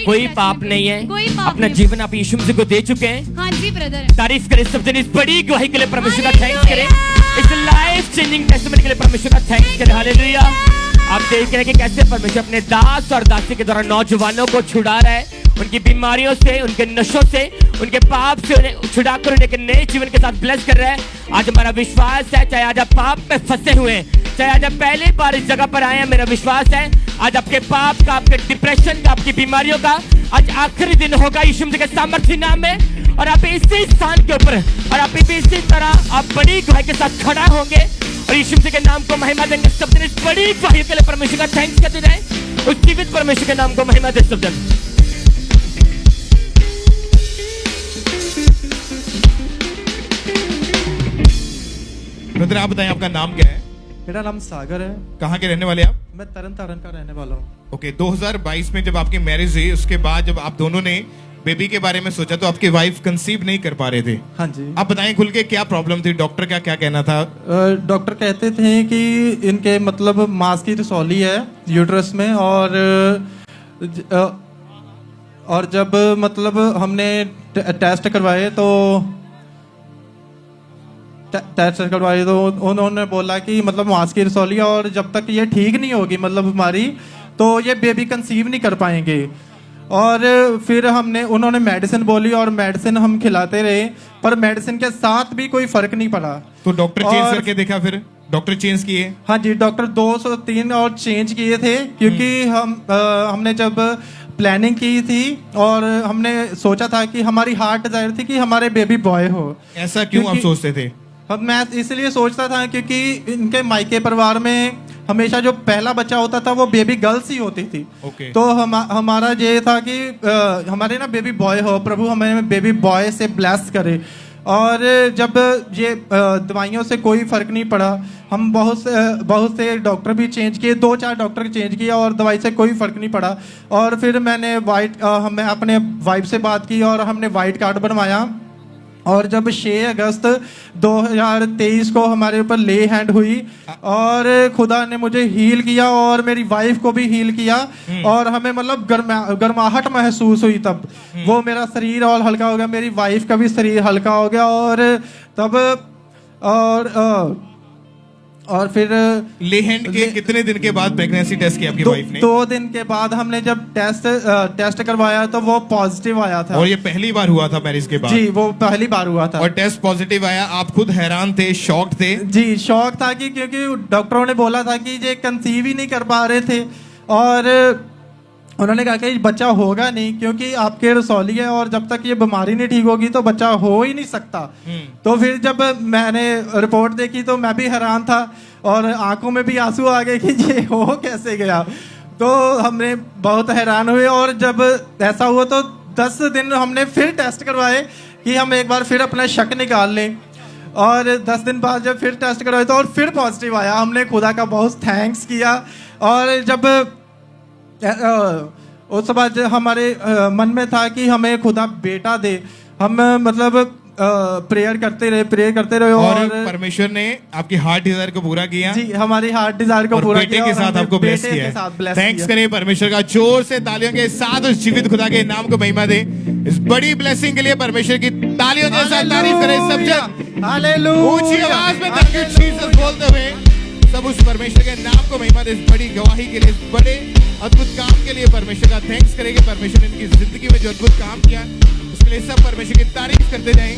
कोई पाप नहीं है, कोई पाप अपना नहीं। जीवन आप यीशु मसीह को दे चुके हैं। हाँ जी ब्रदर, तारीफ करें सब जन इस बड़ी गवाही के लिए परमेश्वर का थैंक्स करें, इस लाइफ चेंजिंग टेस्टिमनी के लिए परमेश्वर का थैंक्स करें। हालेलुया। आप देख रहे हैं कि कैसे परमेश्वर अपने दास और दासी के द्वारा नौजवानों को छुड़ा रहा है, उनकी बीमारियों से, उनके नशों से, उनके पाप से उन्हें छुड़ाकर उन्हें एक नए जीवन के साथ ब्लेस कर रहा है। आज हमारा विश्वास है, चाहे आज आप पाप में फंसे हुए हैं, चाहे आज आप पहली बार इस जगह पर आए हैं, मेरा विश्वास है आज आपके पाप का, आपके डिप्रेशन का, आपकी बीमारियों का आज आखिरी दिन होगा यीशु मसीह के सामर्थ्य नाम में। और आप इसी स्थान के ऊपर और आप इसी तरह आप बड़ी गवाही के साथ खड़ा होंगे और यीशु मसीह के नाम को महिमा देंगे। सब जन इस बड़ी गवाही के लिए परमेश्वर का थैंक्स करते रहे, उस जीवित परमेश्वर के नाम को महिमा दे सब जन। ब्रदर आप बताएं आपका नाम क्या है? मेरा नाम सागर है। कहाँ के रहने वाले आप? मैं तरन तारण का रहने वाला हूँ। ओके 2022 में जब आपकी मैरिज हुई उसके बाद जब आप दोनों ने बेबी के बारे में सोचा तो आपकी वाइफ कंसीव नहीं कर पा रहे थे। हाँ जी। आप बताएं खुल के क्या प्रॉब्लम थी, डॉक्टर का क्या कहना था? डॉक्टर कहते थे कि इनके मतलब मांस की रसौली है यूट्रस में और जब मतलब हमने टेस्ट करवाए तो उन्होंने बोला कि मतलब मांस की रसौली और जब तक ये ठीक नहीं होगी मतलब हमारी तो ये बेबी कंसीव नहीं कर पाएंगे। और फिर उन्होंने मेडिसिन बोली और मेडिसिन हम खिलाते रहे पर मेडिसिन के साथ भी कोई फर्क नहीं पड़ा। तो डॉक्टर चेंज करके देखा, फिर डॉक्टर चेंज किए? हाँ जी, डॉक्टर 203 और चेंज किए थे क्योंकि हमने जब प्लानिंग की थी और हमने सोचा था कि हमारी हार्ट डिजायर थी कि हमारे बेबी बॉय हो। ऐसा क्यों आप सोचते थे? मैं इसलिए सोचता था क्योंकि इनके मायके परिवार में हमेशा जो पहला बच्चा होता था वो बेबी गर्ल्स ही होती थी। तो हमारा ये था कि हमारे ना बेबी बॉय हो, प्रभु हमें बेबी बॉय से ब्लेस करे। और जब ये दवाइयों से कोई फर्क नहीं पड़ा, हम बहुत से डॉक्टर भी चेंज किए, 2-4 डॉक्टर चेंज किया और दवाई से कोई फर्क नहीं पड़ा। और फिर मैंने मैं अपने वाइफ से बात की और हमने वाइट कार्ड बनवाया। और जब 6 अगस्त 2023 को हमारे ऊपर ले हैंड हुई और खुदा ने मुझे हील किया और मेरी वाइफ को भी हील किया और हमें मतलब गर्माहट महसूस हुई। तब वो मेरा शरीर और हल्का हो गया, मेरी वाइफ का भी शरीर हल्का हो गया। और तब और फिर ले हैंड के कितने दिन के बाद प्रेगनेंसी टेस्ट किया आपकी वाइफ ने? 2 दिन के बाद हमने जब टेस्ट करवाया तो वो पॉजिटिव आया था। और ये पहली बार हुआ था मैरिज के बाद? जी, वो पहली बार हुआ था। और टेस्ट पॉजिटिव आया, आप खुद हैरान थे, शॉक थे? जी, शॉक था कि क्योंकि डॉक्टरों ने बोला था कि ये कंसीव ही नहीं कर पा रहे थे और उन्होंने कहा कि बच्चा होगा नहीं क्योंकि आपके रसौली है और जब तक ये बीमारी नहीं ठीक होगी तो बच्चा हो ही नहीं सकता। तो फिर जब मैंने रिपोर्ट देखी तो मैं भी हैरान था और आंखों में भी आंसू आ गए कि ये हो कैसे गया। तो हमने बहुत हैरान हुए और जब ऐसा हुआ तो 10 दिन हमने फिर टेस्ट करवाए कि हम एक बार फिर अपना शक निकाल लें। और 10 दिन बाद जब फिर टेस्ट करवाए तो और फिर पॉजिटिव आया। हमने खुदा का बहुत थैंक्स किया। और जब उस बाद हमारे मन में था कि हमें खुदा बेटा दे, हम मतलब प्रेयर करते रहे और परमेश्वर ने आपकी हार्ट डिजायर को पूरा किया। जी, हमारी हार्ट डिजायर को पूरा किया। बेटे के साथ आपको ब्लेस किया। थैंक्स करें परमेश्वर का, जोर से तालियों के साथ उस जीवित खुदा के नाम को महिमा दे। इस बड़ी ब्लेसिंग के लिए परमेश्वर की तालियों के साथ तारीफ करें सब जन। ऊंची आवाज में थैंक यू जीसस बोलते हुए सब उस परमेश्वर के नाम को महिमा दे, इस बड़ी गवाही के लिए, इस बड़े अद्भुत काम के लिए परमेश्वर का थैंक्स करेंगे। परमेश्वर ने इनकी जिंदगी में जो अद्भुत काम किया उसके लिए सब परमेश्वर की तारीफ करते जाएं।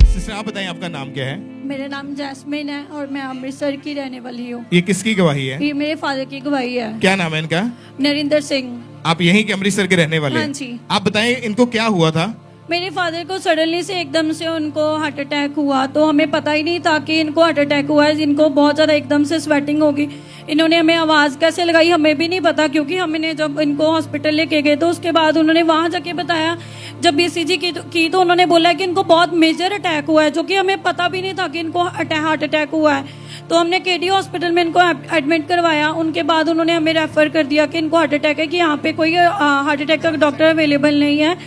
सिस्टर आप बताएं आपका नाम क्या है? मेरा नाम जैस्मिन है और मैं अमृतसर की रहने वाली हूँ। ये किसकी गवाही है? ये मेरे फादर की गवाही है। क्या नाम है इनका? नरेंद्र सिंह। आप यहीं के अमृतसर के रहने वाले? हाँ जी। आप बताएं इनको क्या हुआ था? मेरे फादर को सडनली से एकदम से उनको हार्ट अटैक हुआ, तो हमें पता ही नहीं था कि इनको हार्ट अटैक हुआ है। इनको बहुत ज़्यादा एकदम से स्वेटिंग होगी। इन्होंने हमें आवाज़ कैसे लगाई हमें भी नहीं पता, क्योंकि हमने जब इनको हॉस्पिटल लेके गए तो उसके बाद उन्होंने वहाँ जाके बताया, जब BCG की तो उन्होंने बोला कि इनको बहुत मेजर अटैक हुआ है, जो कि हमें पता भी नहीं था कि इनको हार्ट अटैक हुआ है। तो हमने KD हॉस्पिटल में इनको एडमिट करवाया। उनके बाद उन्होंने हमें रेफ़र कर दिया कि इनको हार्ट अटैक है, कि यहाँ पे कोई हार्ट अटैक का डॉक्टर अवेलेबल नहीं है।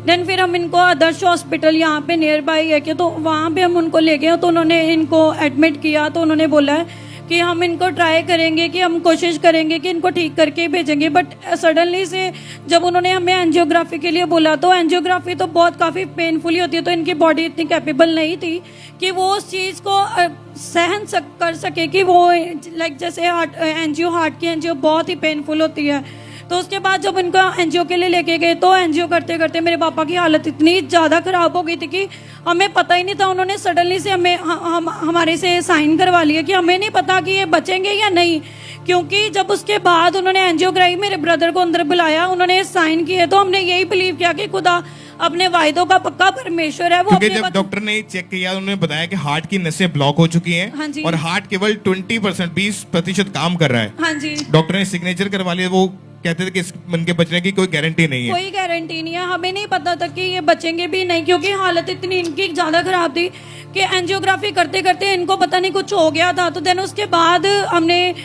देन फिर हम इनको आदर्श हॉस्पिटल यहाँ पे नियर बाई है कि, तो वहाँ पे हम उनको ले गए। तो उन्होंने इनको एडमिट किया। तो उन्होंने बोला है कि हम इनको ट्राई करेंगे, कि हम कोशिश करेंगे कि इनको ठीक करके ही भेजेंगे। बट सडनली से जब उन्होंने हमें एंजियोग्राफी के लिए बोला, तो एंजियोग्राफी तो बहुत काफ़ी पेनफुली होती है, तो इनकी बॉडी इतनी कैपेबल नहीं थी कि वो उस चीज़ को सहन कर सके, कि वो लाइक जैसे हार्ट की एंजियो बहुत ही पेनफुल होती है। तो उसके बाद जब इनको एनजीओ के लिए लेके गए, तो एनजीओ करते करते मेरे पापा की हालत इतनी ज़्यादा ख़राब हो गई थी कि हमें पता ही नहीं था। उन्होंने सडनली से हमारे से साइन करवा लिया कि हमें नहीं पता कि ये बचेंगे या नहीं, क्योंकि जब उसके बाद उन्होंने एनजीओ कराई, मेरे ब्रदर को अंदर बुलाया, उन्होंने साइन किए, तो हमने यही बिलीव किया कि खुदा अपने वायदों का पक्का परमेश्वर है। वो क्योंकि जब डॉक्टर ने चेक किया उन्होंने बताया कि हार्ट की नसें ब्लॉक हो चुकी हैं। हाँ जी। और हार्ट केवल 20% काम कर रहा है। हाँ जी। डॉक्टर ने सिग्नेचर करवा लिया। वो कहते थे कि इनके बचने की कोई गारंटी नहीं है। कोई गारंटी नहीं है। हमें नहीं पता था कि ये बचेंगे भी नहीं, क्योंकि हालत इतनी इनकी ज़्यादा खराब थी कि एंजियोग्राफी करते करते इनको पता नहीं कुछ हो गया था। तो देन उसके बाद हमने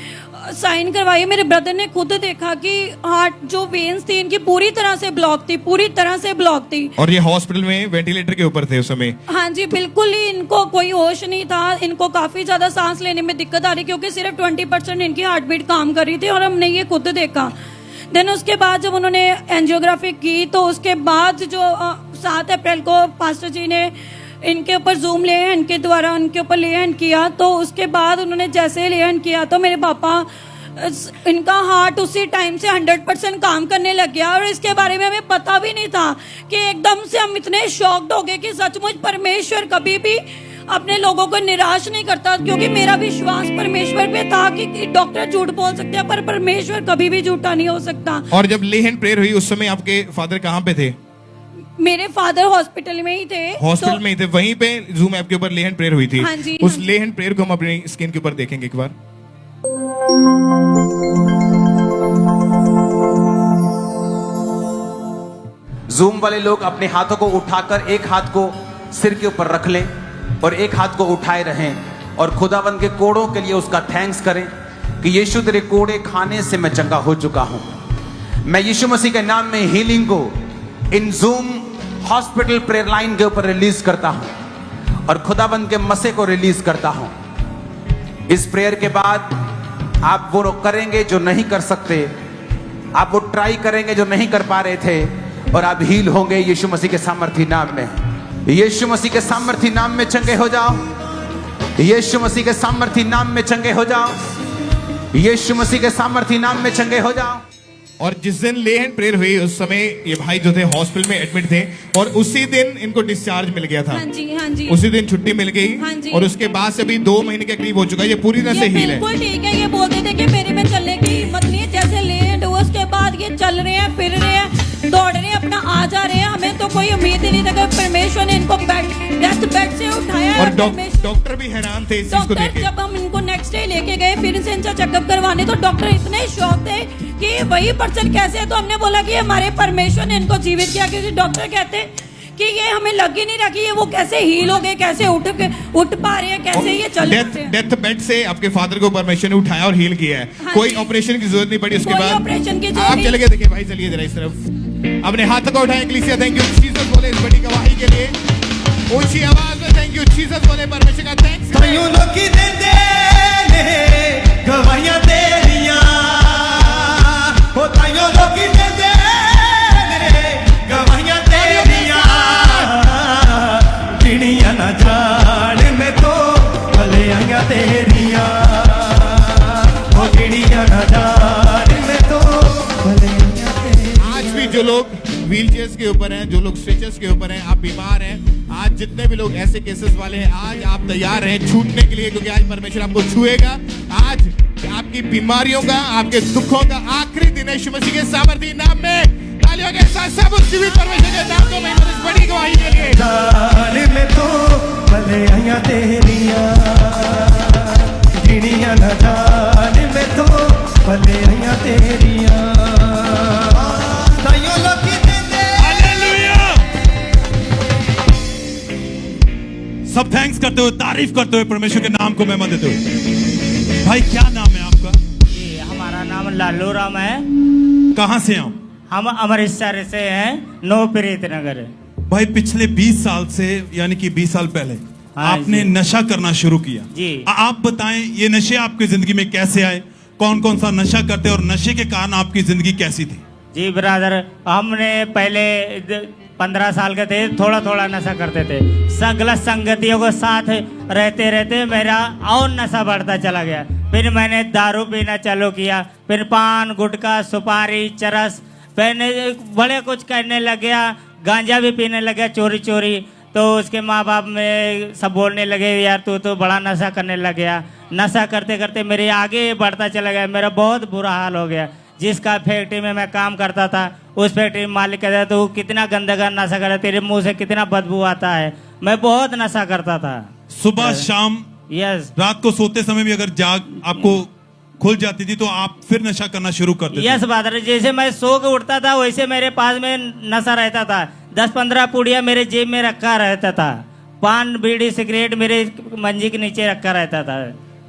साइन करवाई। मेरे ब्रदर ने खुद देखा कि हार्ट जो वेन्स थी इनकी पूरी तरह से ब्लॉक थी, पूरी तरह से ब्लॉक थी। और ये हॉस्पिटल में वेंटिलेटर के ऊपर थे उस समय। हाँ जी, बिल्कुल ही इनको कोई होश नहीं था। इनको काफ़ी ज़्यादा सांस लेने में दिक्कत आ रही, क्योंकि सिर्फ 20% इनकी हार्ट बीट काम कर रही थी, और हमने ये खुद देखा। देन उसके बाद जब उन्होंने एंजियोग्राफी की, तो उसके बाद जो 7 अप्रैल को पास्टर जी ने इनके ऊपर जूम ले हैंड के द्वारा इनके ऊपर ले हैंड किया, तो उसके बाद उन्होंने जैसे ले हैंड किया, तो मेरे पापा इनका हार्ट उसी टाइम से 100% काम करने लग गया। और इसके बारे में हमें पता भी नहीं था कि एकदम से हम इतने शॉक्ड हो गए कि सचमुच परमेश्वर कभी भी अपने लोगों को निराश नहीं करता, क्योंकि मेरा विश्वास परमेश्वर पे था कि डॉक्टर झूठ बोल सकते हैं पर परमेश्वर कभी भी झूठा नहीं हो सकता। और जब ले हैंड प्रेयर हुई उस समय आपके फादर कहाँ पे थे? मेरे फादर हॉस्पिटल में ही थे। हॉस्पिटल में ही थे, वहीं पे जूम ऐप के ऊपर ले हैंड प्रेयर हुई थी। हाँ जी, उस हाँ। ले हैंड प्रेयर को हम अपनी स्क्रीन के ऊपर देखेंगे एक बार। जूम वाले लोग अपने हाथों को उठाकर एक हाथ को सिर के ऊपर रख लें और एक हाथ को उठाए रहें और खुदावंद के कोड़ों के लिए उसका थैंक्स करें कि यीशु तेरे कोड़े खाने से मैं चंगा हो चुका हूं। मैं यीशु मसीह के नाम में हीलिंग को इन जूम हॉस्पिटल प्रेयर लाइन के ऊपर रिलीज करता हूं और खुदावंद के मसे को रिलीज करता हूं। इस प्रेयर के बाद आप वो करेंगे जो नहीं कर सकते, आप वो ट्राई करेंगे जो नहीं कर पा रहे थे, और आप हील होंगे यीशु मसीह के सामर्थी नाम में। यीशु मसीह के सामर्थी नाम में चंगे हो जाओ। यीशु मसीह के सामर्थी नाम में चंगे हो जाओ। यीशु मसीह के सामर्थी नाम में चंगे हो जाओ। और जिस दिन ले हैंड प्रेयर हुई उस समय ये भाई जो थे हॉस्पिटल में एडमिट थे और उसी दिन इनको डिस्चार्ज मिल गया था। हाँ जी, हाँ जी। उसी दिन छुट्टी मिल गई। हाँ जी। और उसके बाद से अभी 2 महीने के करीब हो चुका है, ये पूरी तरह से हील है। बिल्कुल ठीक है। ये बोलते थे कि मेरे में चलने की हिम्मत नहीं है, जैसे ले हैंड हुआ उसके बाद ये चल रहे हैं, फिर रहे हैं, दौड़ रहे हैं, अपना आ जा रहे हैं। हमें तो कोई उम्मीद ही नहीं था कि परमेश्वर ने इनको बेड से उठाया। और डॉक्टर भी हैरान थे इस चीज को देख के। जब हम इनको नेक्स्ट डे लेके गए फिर से इनका चेकअप करवाने, तो डॉक्टर इतने शौक थे कि वही पर्सन कैसे है। तो हमने बोला कि हमारे परमेश्वर ने इनको जीवित किया, क्योंकि डॉक्टर कहते कि ये हमें लग ही नहीं रहा कि ये वो कैसे हील हो गए, कैसे उठ पा रहे हैं, कैसे ये चल रहे हैं। डेथ बेड से आपके फादर को परमेश्वर ने उठाया और हील किया है। हाँ कोई जी। ऑपरेशन की जरूरत नहीं पड़ी उसके कोई बाद। ऑपरेशन की आप जरूरत चले गए, देखिए भाई चलिए जरा इस तरफ। अपने हाथों को उठाएं कलीसिया। थैंक यू जीसस बोले इस बड़ी गवाही के लिए। ऊंची आवाज में थैंक यू जीसस बोले, परमेश्वर का थैंक्स। ताइयों लोकी देंदे ने गवाहियां तेरियां, हो ताइयों लोकी देंदे ने व्हीलचेयर्स के ऊपर हैं, जो लोग स्ट्रेचर्स के ऊपर हैं, आप बीमार हैं, आज जितने भी लोग ऐसे केसेस वाले हैं, आज आप तैयार हैं छूटने के लिए, क्योंकि आज परमेश्वर आपको छुएगा। आज आपकी बीमारियों का, आपके दुखों का आखिरी दिन है यीशु मसीह के सामर्थी नाम में। तालियों के साथ सब उस जीवित परमेश्वर के नाम को महिमा इस बड़ी गवाही के लिए। जान में तो भले आया तेरिया गिनिया न जान में तो भले आया तेरिया ताइयों लोकी देंदे हालेलुया। सब थैंक्स करते हुए, तारीफ करते हुए, परमेश्वर के नाम को महिमा देते हुए। भाई क्या नाम है आपका? जी हमारा नाम लालू राम है। कहाँ से आप? हम अमृतसर से हैं, नवप्रीत नगर। भाई पिछले 20 साल से, यानी कि 20 साल पहले आपने नशा करना शुरू किया जी। आप बताएं ये नशे आपकी जिंदगी में कैसे आए, कौन कौन सा नशा करते और नशे के कारण आपकी जिंदगी कैसी थी? जी ब्रदर, हमने पहले 15 साल के थे, थोड़ा थोड़ा नशा करते थे। गलत संगतियों के साथ रहते रहते मेरा और नशा बढ़ता चला गया। फिर मैंने दारू पीना चालू किया, फिर पान, गुटखा, सुपारी, चरस, मैंने बड़े कुछ करने लग गया, गांजा भी पीने लग गया चोरी चोरी। तो उसके माँ बाप में सब बोलने लगे यार तू तो बड़ा नशा करने लग गया। नशा करते करते मेरे आगे बढ़ता चला गया, मेरा बहुत बुरा हाल हो गया। जिसका फैक्ट्री में मैं काम करता था, उस फैक्ट्री में मालिक कहता तो कितना गंदा नशा कर, तेरे मुंह से कितना बदबू आता है। मैं बहुत नशा करता था, सुबह शाम, यस, रात को सोते समय भी अगर जाग आपको खुल जाती थी तो आप फिर नशा करना शुरू करते थे? यस ब्रदर, जैसे मैं सो के उठता था वैसे मेरे पास में नशा रहता था। 10-15 पुड़िया मेरे जेब में रखा रहता था, पान, बीड़ी, सिगरेट मेरे मंजी के नीचे रखा रहता था।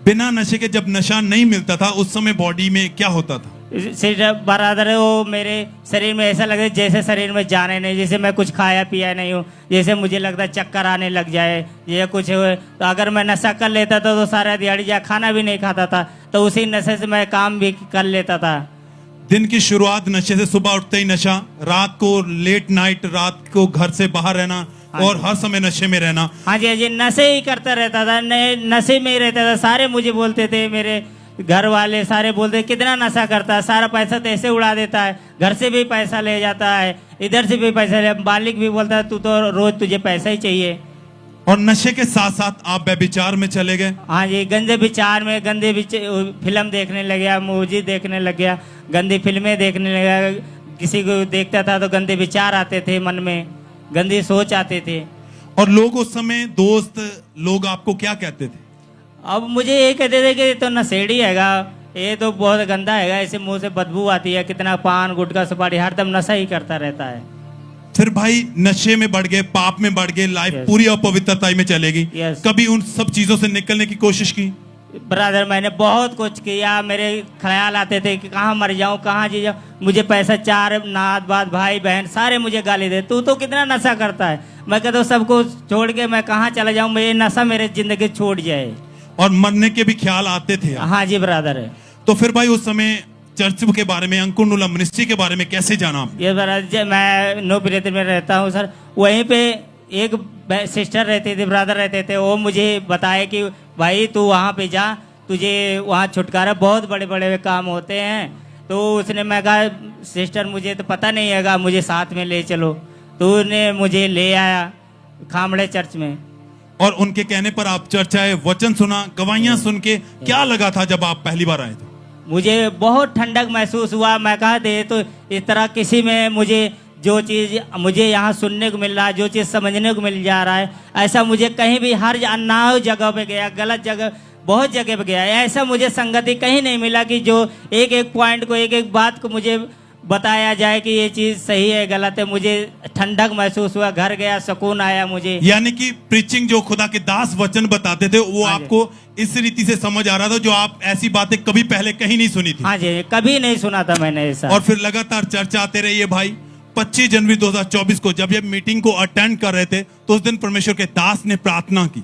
बिना नशे के जब नशा नहीं मिलता था उस समय बॉडी में क्या होता था? बराबर वो मेरे शरीर में ऐसा लगता जैसे शरीर में जाने नहीं, जैसे मैं कुछ खाया पिया नहीं हूँ, जैसे मुझे लगता चक्कर आने लग जाए, ये कुछ हुए। तो अगर मैं नशा कर लेता था तो सारा दिहाड़ी जा खाना भी नहीं खाता था, तो उसी नशे से मैं काम भी कर लेता था। दिन की शुरुआत नशे से, सुबह उठते ही नशा, रात को लेट नाइट, रात को घर से बाहर रहना और हर समय नशे में रहना। हाँ जी, नशे ही करता रहता था, नशे में ही रहता था। सारे मुझे बोलते थे, मेरे घर वाले सारे बोलते कितना नशा करता है, सारा पैसा तो ऐसे उड़ा देता है, घर से भी पैसा ले जाता है, इधर से भी पैसा ले। मालिक भी बोलता है तू तो रोज तुझे पैसा ही चाहिए। और नशे के साथ साथ आप व्यभिचार में चले गए? हाँ जी, गंदे विचार में, गंदे फिल्म देखने लग गया, मूवी देखने लग गया, गंदी फिल्में देखने लग गया। किसी को देखता था तो गंदे विचार आते थे मन में, गंदी सोच आते थे। और लोग उस समय, दोस्त लोग आपको क्या कहते थे? अब मुझे ये कहते थे कि ये तो नशेड़ी हैगा, ये तो बहुत गंदा हैगा, ऐसे मुंह से बदबू आती है, कितना पान, गुटखा, सुपारी, हरदम नशा ही करता रहता है। फिर भाई नशे में बढ़ गए, पाप में बढ़ गए, लाइफ पूरी अपवित्रता में चलेगी। कभी उन सब चीजों से निकलने की कोशिश की? ब्रदर, मैंने बहुत कुछ किया। मेरे ख्याल आते थे कि कहाँ मर जाऊं, कहाँ जी जाऊं। मुझे पैसा, 4 नात बात, भाई बहन सारे मुझे गाली दे, तू तो कितना नशा करता है। मैं कहता हूँ सबको छोड़ के मैं कहाँ चला जाऊं, मेरे नशा मेरे जिंदगी छूट जाए। और मरने के भी ख्याल आते थे? हाँ जी ब्रदर। तो फिर भाई उस समय चर्च के बारे में, अंकुर मिनिस्ट्री के बारे में कैसे जाना? ये ब्रदर, मैं नवप्रीत में रहता हूँ सर, वहीं पे एक सिस्टर रहती थी, ब्रदर रहते थे, वो मुझे बताए कि भाई तू वहाँ पे जा, तुझे वहाँ छुटकारा, बहुत बड़े बड़े काम होते हैं। तो उसने, मैं कहा सिस्टर मुझे तो पता नहीं है, मुझे साथ में ले चलो। तो उन्हें मुझे ले आया खामड़े चर्च में। और उनके कहने पर आप चर्च आए, वचन सुना, गवाहियां सुन के क्या लगा था जब आप पहली बार आए थे? मुझे बहुत ठंडक महसूस हुआ। मैं कहा दे तो इस तरह किसी में मुझे जो चीज़ मुझे यहाँ सुनने को मिल रहा है, जो चीज़ समझने को मिल जा रहा है, ऐसा मुझे कहीं भी, हर अनाव जगह पे गया, गलत जगह, बहुत जगह पे गया, ऐसा मुझे संगति कहीं नहीं मिला कि जो एक एक पॉइंट को, एक एक बात को मुझे बताया जाए कि ये चीज सही है गलत है। मुझे ठंडक महसूस हुआ, घर गया, सुकून आया मुझे। यानी कि प्रीचिंग, जो खुदा के दास वचन बताते थे, वो आपको इस रीति से समझ आ रहा था जो आप ऐसी बातें कभी पहले कहीं नहीं सुनी थी? हाँ जी, कभी नहीं सुना था मैंने ऐसा। और फिर लगातार चर्चा आते रहिए भाई। 25 जनवरी 2024 को जब ये मीटिंग को अटेंड कर रहे थे तो उस दिन परमेश्वर के दास ने प्रार्थना की।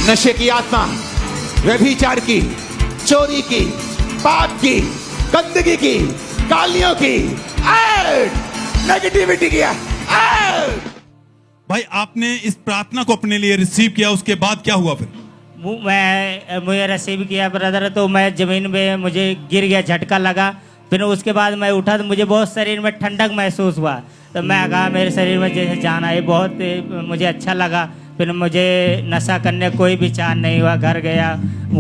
नशे की आत्मा, व्यभिचार की, चोरी की, पाप की, गंदगी की, गालियों की, नेगेटिविटी की, भाई आपने इस प्रार्थना को अपने लिए रिसीव किया, उसके बाद क्या हुआ फिर? मुझे रिसीव किया ब्रदर, तो मैं ज़मीन में मुझे गिर गया, झटका लगा। फिर उसके बाद मैं उठा तो मुझे बहुत शरीर में ठंडक महसूस हुआ। तो मैं कहा मेरे शरीर में जैसे जान आई, बहुत मुझे अच्छा लगा। फिर मुझे नशा करने कोई विचार नहीं हुआ, घर गया,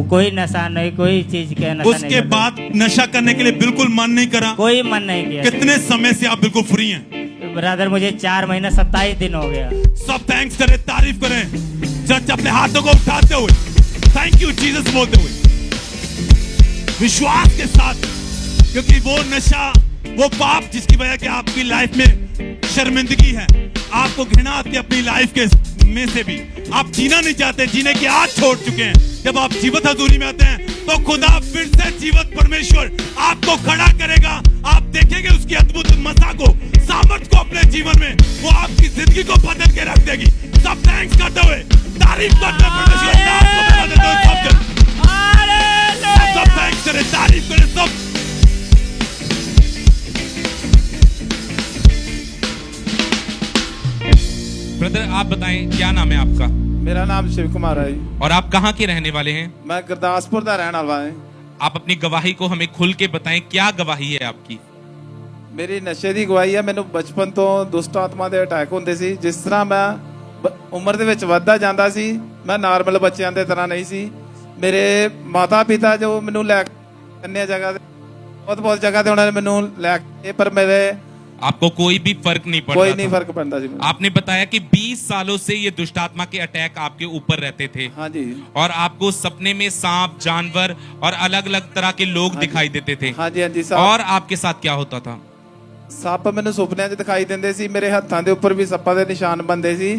कोई नशा नहीं, कोई चीज़ के नशा उसके नहीं। बाद नशा करने के लिए बिल्कुल मन नहीं करा? कोई मन नहीं किया। कितने समय से आप बिल्कुल फ्री हैं? ब्रदर मुझे 4 महीना 27 दिन हो गया। सब थैंक्स करें, तारीफ करें। चर्च अपने हाथों को उठाते हुए थैंक यू जीसस बोलते हुए विश्वास के साथ, क्योंकि वो नशा, वो पाप जिसकी वजह से आपकी लाइफ में शर्मिंदगी है, आपको घृणा आती है अपनी लाइफ के में से भी, आप जीना नहीं चाहते, जीने की आदत छोड़ चुके हैं। जब आप जीवित हजूरी में आते हैं तो खुदा फिर से जीवित परमेश्वर आपको खड़ा करेगा। आप देखेंगे उसकी अद्भुत मसा को, सामर्थ को अपने जीवन में, वो आपकी जिंदगी को बदल के रख देगी। सब थैंक्स करते हुए, तारीफ करते हुए परमेश्वर नाम को बता देते हुए सब थैंक्स करें, तारीफ करें सब। ब्रदर आप बताएं क्या नाम है आपका? मेरा नाम शिव कुमार है। और आप कहाँ के रहने वाले हैं? मैं गुरदासपुर का रहने वाला है। आप अपनी गवाही को हमें खुल के बताएं, क्या गवाही है आपकी? मेरी नशे ਦੀ ਗਵਾਹੀ ਹੈ। ਮੈਨੂੰ ਬਚਪਨ ਤੋਂ ਦੁਸ਼ਟ ਆਤਮਾ ਦੇ ਅਟੈਕ ਹੁੰਦੇ ਸੀ। ਜਿਸ ਤਰ੍ਹਾਂ ਮੈਂ ਉਮਰ ਦੇ ਵਿੱਚ ਵੱਧਦਾ ਜਾਂਦਾ ਸੀ, ਮੈਂ ਨਾਰਮਲ ਬੱਚਿਆਂ ਦੇ ਤਰ੍ਹਾਂ ਨਹੀਂ ਸੀ। ਮੇਰੇ ਮਾਤਾ ਪਿਤਾ ਜੋ ਮੈਨੂੰ ਲੈ ਕੇ अन्य जगह बहुत जगह ਤੇ ਉਹਨਾਂ ਨੇ ਮੈਨੂੰ ਲੈ ਕੇ, पर मेरे आपको कोई भी फर्क नहीं पड़ता? कोई नहीं फर्क पड़ता जी। आपने बताया कि 20 सालों से ये दुष्ट आत्मा के अटैक आपके ऊपर रहते थे। हाँ जी। और आपको सपने में सांप, जानवर और अलग अलग तरह के लोग दिखाई देते थे। हाँ जी, हाँ जी। और आपके साथ क्या होता था? ਸੱਪ ਮੈਨੂੰ ਸੁਪਨਿਆਂ 'ਚ ਦਿਖਾਈ ਦਿੰਦੇ ਸੀ। ਮੇਰੇ ਹੱਥਾਂ ਦੇ ਉੱਪਰ ਵੀ ਸੱਪਾਂ ਦੇ ਨਿਸ਼ਾਨ ਬਣਦੇ ਸੀ।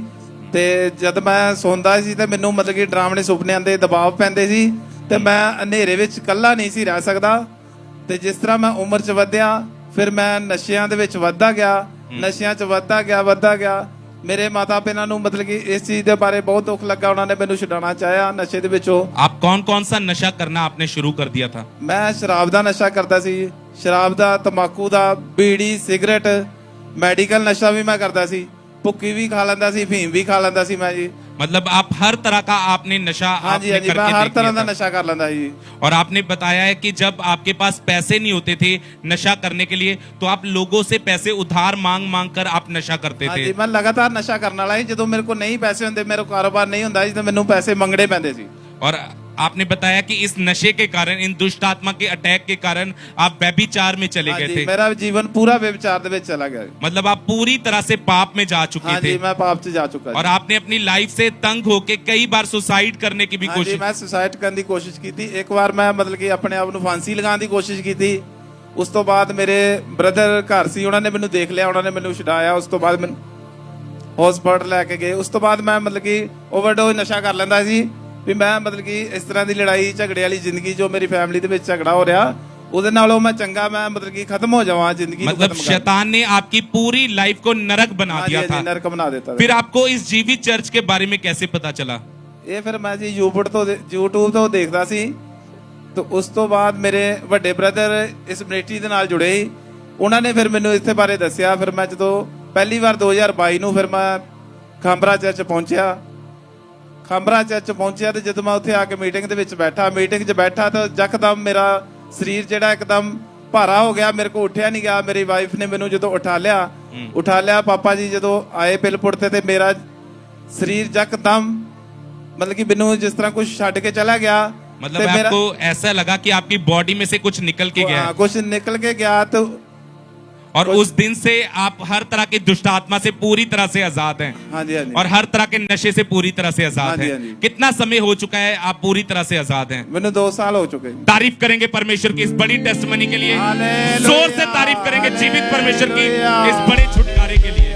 ਤੇ ਜਦ ਮੈਂ ਸੌਂਦਾ ਸੀ ਤੇ ਮੈਨੂੰ ਮਤਲਬ ਕਿ ਡਰਾਵਣੇ ਸੁਪਨਿਆਂ ਦੇ ਦਬਾਅ ਪੈਂਦੇ ਸੀ ਤੇ ਮੈਂ ਹਨੇਰੇ ਵਿੱਚ ਇਕੱਲਾ ਨਹੀਂ ਸੀ ਰਹਿ ਸਕਦਾ। ਤੇ ਜਿਸ ਤਰ੍ਹਾਂ ਮੈਂ ਉਮਰ 'ਚ ਵਧਿਆ, ਫਿਰ ਮੈਂ ਨਸ਼ਿਆਂ ਦੇ ਵਿੱਚ ਵੱਧਦਾ ਗਿਆ, ਨਸ਼ਿਆਂ 'ਚ ਵੱਧਦਾ ਗਿਆ। ਮੇਰੇ ਮਾਤਾ ਪਿਤਾ ਨੂੰ ਮਤਲਬ ਕਿ ਇਸ ਚੀਜ਼ ਦੇ ਬਾਰੇ ਬਹੁਤ ਦੁੱਖ ਲੱਗਾ। ਉਹਨਾਂ ਨੇ ਮੈਨੂੰ ਛੁਡਾਉਣਾ ਚਾਹਿਆ ਨਸ਼ੇ ਦੇ ਵਿੱਚੋਂ। आप कौन कौन सा नशा करना आपने शुरू कर दिया था? ਮੈਂ ਸ਼ਰਾਬ ਦਾ ਨਸ਼ਾ ਕਰਦਾ ਸੀ। ਸ਼ਰਾਬ ਦਾ, ਤੰਬਾਕੂ ਦਾ, ਬੀੜੀ, ਸਿਗਰਟ, ਮੈਡੀਕਲ ਨਸ਼ਾ ਵੀ ਮੈਂ ਕਰਦਾ ਸੀ। ਭੁੱਕੀ ਵੀ ਖਾ ਲੈਂਦਾ ਸੀ, ਫੀਮ ਵੀ ਖਾ ਲੈਂਦਾ ਸੀ ਮੈਂ ਜੀ। मतलब आप हर तरह का आपने नशा हाँ जी, आपने हाँ जी, मैं करके हर देख तरह लिया का था। नशा कर लेंदा जी। और आपने बताया है कि जब आपके पास पैसे नहीं होते थे नशा करने के लिए, तो आप लोगों से पैसे उधार मांग कर आप नशा करते हाँ थे। जी, मैं लगातार नशा करने वाला ही। ਜਦੋਂ ਮੇਰੇ ਕੋਲ ਨਹੀਂ ਪੈਸੇ ਹੁੰਦੇ, ਮੇਰੇ ਕਾਰੋਬਾਰ ਨਹੀਂ ਹੁੰਦਾ ਜੀ, ਤਾਂ ਮੈਨੂੰ ਪੈਸੇ ਮੰਗਣੇ ਪੈਂਦੇ ਸੀ। और आपने बताया कि इस नशे के कारण, इन दुष्ट आत्मा के अटैक के कारण आप व्यभिचार में चले गए थे। मेरा जीवन पूरा व्यभिचार ਦੇ ਵਿੱਚ चला गया। मतलब आप पूरी तरह से पाप में जा चुके हाँ थे। जी, मैं पाप 'ਚ जा चुका। और आपने अपनी लाइफ से तंग होके कई बार सुसाइड करने की भी हाँ जी, कोशिश। मैं सुसाइड ਕਰਨ ਦੀ ਕੋਸ਼ਿਸ਼ ਕੀਤੀ। ਇੱਕ ਵਾਰ ਮੈਂ ਮਤਲਬ ਕਿ ਆਪਣੇ ਆਪ ਨੂੰ ਫਾਂਸੀ ਲਗਾਉਣ ਦੀ ਕੋਸ਼ਿਸ਼ ਕੀਤੀ। ਉਸ ਤੋਂ ਬਾਅਦ ਮੇਰੇ ਬ੍ਰਦਰ ਘਰ ਸੀ, ਉਹਨਾਂ ਨੇ ਮੈਨੂੰ ਦੇਖ ਲਿਆ, ਉਹਨਾਂ ਨੇ ਮੈਨੂੰ ਛੁਡਾਇਆ। ਉਸ ਤੋਂ ਬਾਅਦ ਮੈਨੂੰ ਹਸਪਤਾਲ ਲੈ ਕੇ ਗਏ। ਉਸ ਤੋਂ ਬਾਅਦ ਮੈਂ ਮਤਲਬ ਕਿ ਓਵਰਡੋਜ਼ ਨਸ਼ਾ ਕਰ ਲੈਂਦਾ ਸੀ। ਵੀ ਮੈਂ ਮਤਲਬ ਕਿ ਇਸ ਤਰ੍ਹਾਂ ਦੀ ਲੜਾਈ ਝਗੜੇ ਵਾਲੀ ਜ਼ਿੰਦਗੀ, ਜੋ ਮੇਰੀ ਫੈਮਿਲੀ ਦੇ ਵਿੱਚ ਝਗੜਾ ਹੋ ਰਿਹਾ, ਉਹਦੇ ਨਾਲੋਂ ਮੈਂ ਚੰਗਾ ਮੈਂ ਮਤਲਬ ਕਿ ਖਤਮ ਹੋ जावां ਜ਼ਿੰਦਗੀ ਨੂੰ। मतलब शैतान ने आपकी पूरी लाइफ को नरक बना दिया था। नरक बना देता। फिर आपको इस जीवित चर्च के बारे में कैसे पता चला? ਇਹ ਫਿਰ ਮੈਂ ਜੀ YouTube ਤੋਂ ਦੇਖਦਾ ਸੀ। ਤੇ ਉਸ ਤੋਂ ਬਾਅਦ ਮੇਰੇ ਵੱਡੇ ਬ੍ਰਦਰ ਇਸ ਮਿਨਿਸਟਰੀ ਦੇ ਨਾਲ ਜੁੜੇ ਸੀ। ਉਹਨਾਂ ਨੇ ਫਿਰ ਮੈਨੂੰ ਇਸ ਬਾਰੇ ਦੱਸਿਆ। ਫਿਰ ਮੈਂ ਜਦੋਂ ਪਹਿਲੀ ਵਾਰ 2022 ਨੂੰ ਫਿਰ ਮੈਂ ਖਾਂਬਰਾ ਚਰਚ ਪਹੁੰਚਿਆ। ਖਾਂਬਰਾ ਚਰਚ ਪਹੁੰਚਿਆ ਤੇ ਜਦੋਂ ਮੈਂ ਉੱਥੇ ਆ ਕੇ ਮੀਟਿੰਗ ਦੇ ਵਿੱਚ ਮੀਟਿੰਗ 'ਚ ਬੈਠਾ ਤਾਂ ਯਕਦਮ ਮੇਰਾ ਸਰੀਰ ਜਿਹੜਾ ਇੱਕਦਮ ਭਾਰਾ ਹੋ ਗਿਆ। ਮੇਰੇ ਕੋਲ ਉੱਠਿਆ ਨਹੀਂ ਗਿਆ। ਮੇਰੀ ਵਾਈਫ ਨੇ ਮੈਨੂੰ ਜਦੋਂ ਉਠਾ ਲਿਆ ਪਾਪਾ ਜੀ ਜਦੋਂ ਆਏ ਪਿਲਪੁਰ ਤੇ ਮੇਰਾ ਸਰੀਰ ਯਕਦਮ मतलब कि ਮੈਨੂੰ ਜਿਸ ਤਰ੍ਹਾਂ ਕੁਝ ਛੱਡ ਕੇ ਚਲਾ ਗਿਆ। मतलब आपको ऐसा लगा कि आपकी बॉडी में से कुछ निकल के गया? कुछ निकल के गया। तो और उस दिन से आप हर तरह के दुष्ट आत्मा से पूरी तरह से आजाद हैं। हाँ जी, हाँ जी। और हर तरह के नशे से पूरी तरह से आजाद हाँ जी, हैं। हाँ जी। कितना समय हो चुका है आप पूरी तरह से आजाद हैं? मैंने 2 साल हो चुके। तारीफ करेंगे परमेश्वर की इस बड़ी टेस्टमनी के लिए। जोर से तारीफ करेंगे जीवित परमेश्वर की इस बड़े छुटकारे के लिए।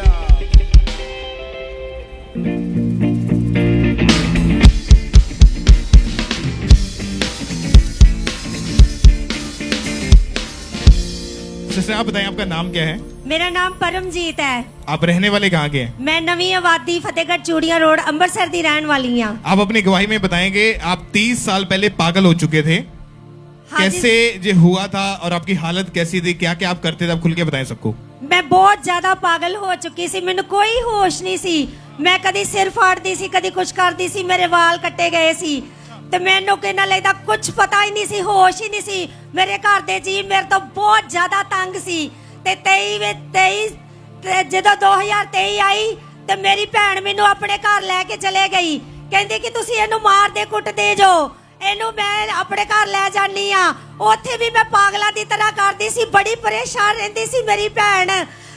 सिस्टर आप बताएं आपका नाम क्या है? मेरा नाम परमजीत है। आप रहने वाले कहाँ के हैं? मैं नवी आबादी फतेहगढ़ चूड़िया रोड अंमृतसर दी रहने वाली हूँ। आप अपनी गवाही में बताएंगे आप 30 साल पहले पागल हो चुके थे। हाँ कैसे जो हुआ था और आपकी हालत कैसी थी, क्या क्या आप करते थे, आप खुल के बताएं सबको। मैं बहुत ज्यादा पागल हो चुकी सी। मैंने कोई होश नहीं सी। मैं कदी सिर फाड़ती सी, कदी कुछ करती सी। मेरे वाल कट्टे गए सी। ਤੇ ਮੈਨੂੰ ਕਿੰਨਾ ਲੱਗਦਾ ਕੁਝ ਪਤਾ ਹੀ ਨਹੀਂ ਸੀ, ਹੋਸ਼ ਹੀ ਨਹੀਂ ਸੀ। ਮੇਰੇ ਘਰ ਦੇ ਜੀ ਮੇਰੇ ਤੋਂ ਬਹੁਤ ਜ਼ਿਆਦਾ ਤੰਗ ਸੀ ਤੇ 23 ਜਦੋਂ 2023 ਆਈ ਤੇ ਮੇਰੀ ਭੈਣ ਮੈਨੂੰ ਆਪਣੇ ਘਰ ਲੈ ਕੇ ਚਲੇ ਗਈ। ਕਹਿੰਦੀ ਕਿ ਤੁਸੀਂ ਇਹਨੂੰ ਮਾਰ ਦੇ ਕੁੱਟ ਦੇ ਜੋ, ਇਹਨੂੰ ਮੈਂ ਆਪਣੇ ਘਰ ਲੈ ਜਾਨੀ ਆ। ਉੱਥੇ ਵੀ ਮੈਂ ਪਾਗਲਾਂ ਦੀ ਤਰ੍ਹਾਂ ਕਰਦੀ ਸੀ, ਬੜੀ ਪਰੇਸ਼ਾਨ ਰਹਿੰਦੀ ਸੀ ਮੇਰੀ ਭੈਣ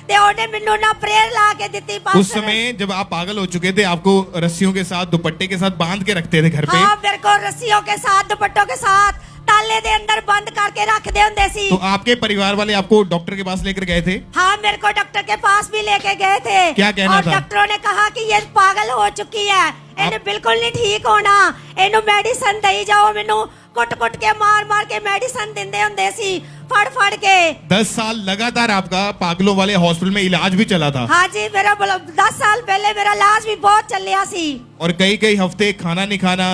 ਤੇ ਉਹਨੇ ਮੈਨੂੰ ਨਾ प्रेयर ला के दी। उस समय जब आप पागल हो चुके थे, आपको रस्सियों के साथ दुपट्टे के साथ बांध के रखते थे घर पे? हाँ, मेरे को रस्सियों के साथ दुपट्टों के साथ ताले दे अंदर बंद करके रख दे होंगे सी। तो आपके परिवार वाले आपको डॉक्टर के पास लेकर गए थे? हाँ, मेरे को डॉक्टर के पास भी लेके गए थे। क्या कहना था? डॉक्टरों ने कहा कि ये पागल हो चुकी है, इन्हें बिल्कुल नहीं ठीक होना, इन्हें मेडिसिन दई जाओ। मैनू कुट के मार के मेडिसिन दिंदे होंगे सी, फड़ के। 10 साल लगातार आपका पागलों वाले हॉस्पिटल में इलाज भी चला था? हाँ जी, मेरा 10 साल पहले मेरा इलाज भी बहुत चलिया सी। और कई हफ्ते खाना नहीं खाना?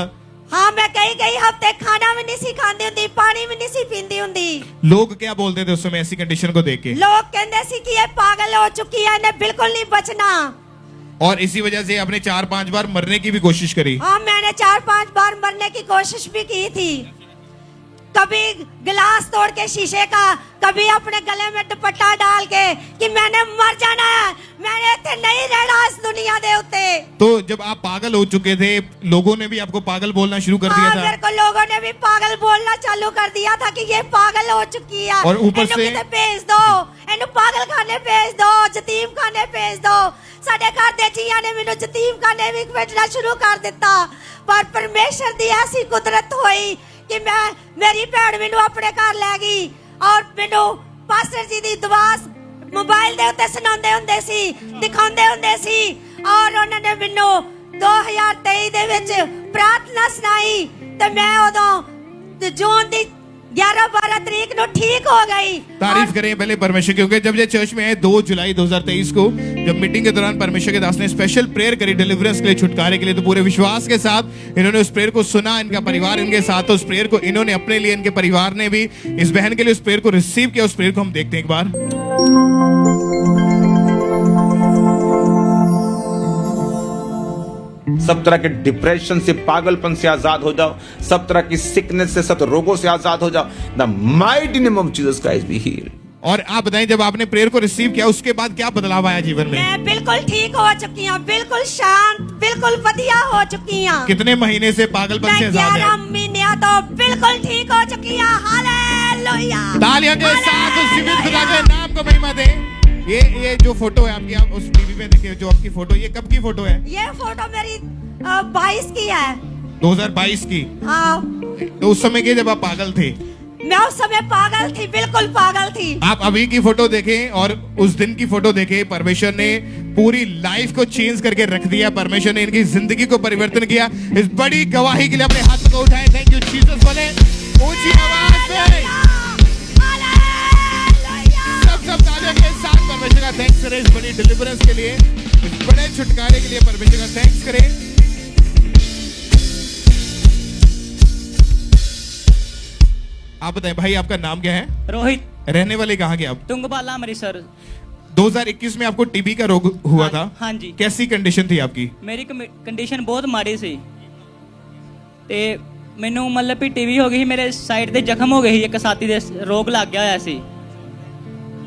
हाँ, मैं कई हफ्ते खाना भी नहीं सी खाती हुंदी, पानी भी नहीं सी पींदी हुंदी। लोग क्या बोलते थे उस समय ऐसी कंडीशन को देख के? लोग कहते सी कि ये पागल हो चुकी है, इन्हें बिल्कुल नहीं बचना। और इसी वजह से आपने 4-5 बार मरने की भी कोशिश करी? हाँ, मैंने 4-5 बार मरने की कोशिश भी की थी। कभी गिलास तोड़ के शीशे का, कभी अपने गले में दुपट्टा डाल के कि मैंने मर जाना है, मैंने इत्थे नहीं रहना इस दुनिया दे उत्ते। तो जब आप पागल हो चुके थे, लोगों ने भी आपको पागल बोलना शुरू कर दिया था? मेरे को लोगों ने भी पागल बोलना चालू कर दिया था कि ये पागल हो चुकी है, और ऊपर से भेज दो, इन्हें पागल खाने भेज दो, जतीम खाने भेज दो। साडे घर दे जियां ने मैनू जतीम खाने भी भेजना शुरू कर दिता। पर परमेश्वर दी ऐसी कुदरत हुई कि मेरी भैन मैनू अपने घर लै गई और मैनू पास्टर जी दी दुआ मोबाइल दे उत्ते सुनांदे हुंदे सी, दिखांदे हुंदे सी। और उन्होंने मैनू 2023 दे विच प्रार्थना सुनाई ते मैं उदों जून दी 11-12 तारीख को ठीक हो गई। तारीफ करें पहले परमेश्वर, क्योंकि जब ये चर्च में आए 2 जुलाई 2023 को, जब मीटिंग के दौरान परमेश्वर के दास ने स्पेशल प्रेयर करी डिलीवरेंस के लिए, छुटकारे के लिए, तो पूरे विश्वास के साथ इन्होंने उस प्रेयर को सुना। इनका परिवार इनके साथ, तो उस प्रेयर को इन्होंने अपने लिए, इनके परिवार ने भी इस बहन के लिए उस प्रेयर को रिसीव किया। उस प्रेयर को हम देखते हैं एक बार। सब तरह के डिप्रेशन से, पागलपन से आजाद हो जाओ, सब तरह की सिकनेस से, सब रोगों से आजाद हो जाओ। The mighty name of Jesus Christ be healed. और आप बताएं, जब आपने प्रेयर को रिसीव किया उसके बाद क्या बदलाव आया जीवन में? मैं बिल्कुल ठीक हो चुकी हूँ, बिल्कुल शांत, बिल्कुल बढ़िया हो चुकी हूँ। कितने महीने से पागलपन से आजाद है? 11 महीने तो बिल्कुल ठीक हो चुकी हूँ। हालेलुया। तालियां के साथ उस जीवित खुदा के नाम को महिमा दें। ये जो फोटो है आपकी, आप उस टीवी पे देखिए जो आपकी फोटो, ये कब की फोटो है? ये फोटो मेरी 22 की है। 2022 की? हाँ। तो उस समय के जब आप पागल थे? मैं उस समय पागल थी, बिल्कुल पागल थी। आप अभी की फोटो देखें और उस दिन की फोटो देखें, परमेश्वर ने पूरी लाइफ को चेंज करके रख दिया। परमेश्वर ने इनकी जिंदगी को परिवर्तन किया। इस बड़ी गवाही के लिए अपने हाथ को उठाएं। Thank you Jesus. बोले ऊंची आवाज में सब तालियों के साथ परमेश्वर का थैंक्स करें इस बड़ी डिलीवरेंस के लिए, इस बड़े छुटकारे के लिए परमेश्वर का थैंक्स करें। आप बताएं भाई, आपका नाम क्या है? रोहित। रहने वाले कहाँ के आप? तुंगपाला अमृतसर। 2021 में आपको टीबी का रोग हुआ था? हाँ जी। कैसी कंडीशन थी आपकी? मेरी कंडीशन बहुत माड़ी सी ते मैनू मतलब भी टीबी हो गई, मेरे साइड ते जख्म हो गई, एक साथी दे रोग लग गया होया सी।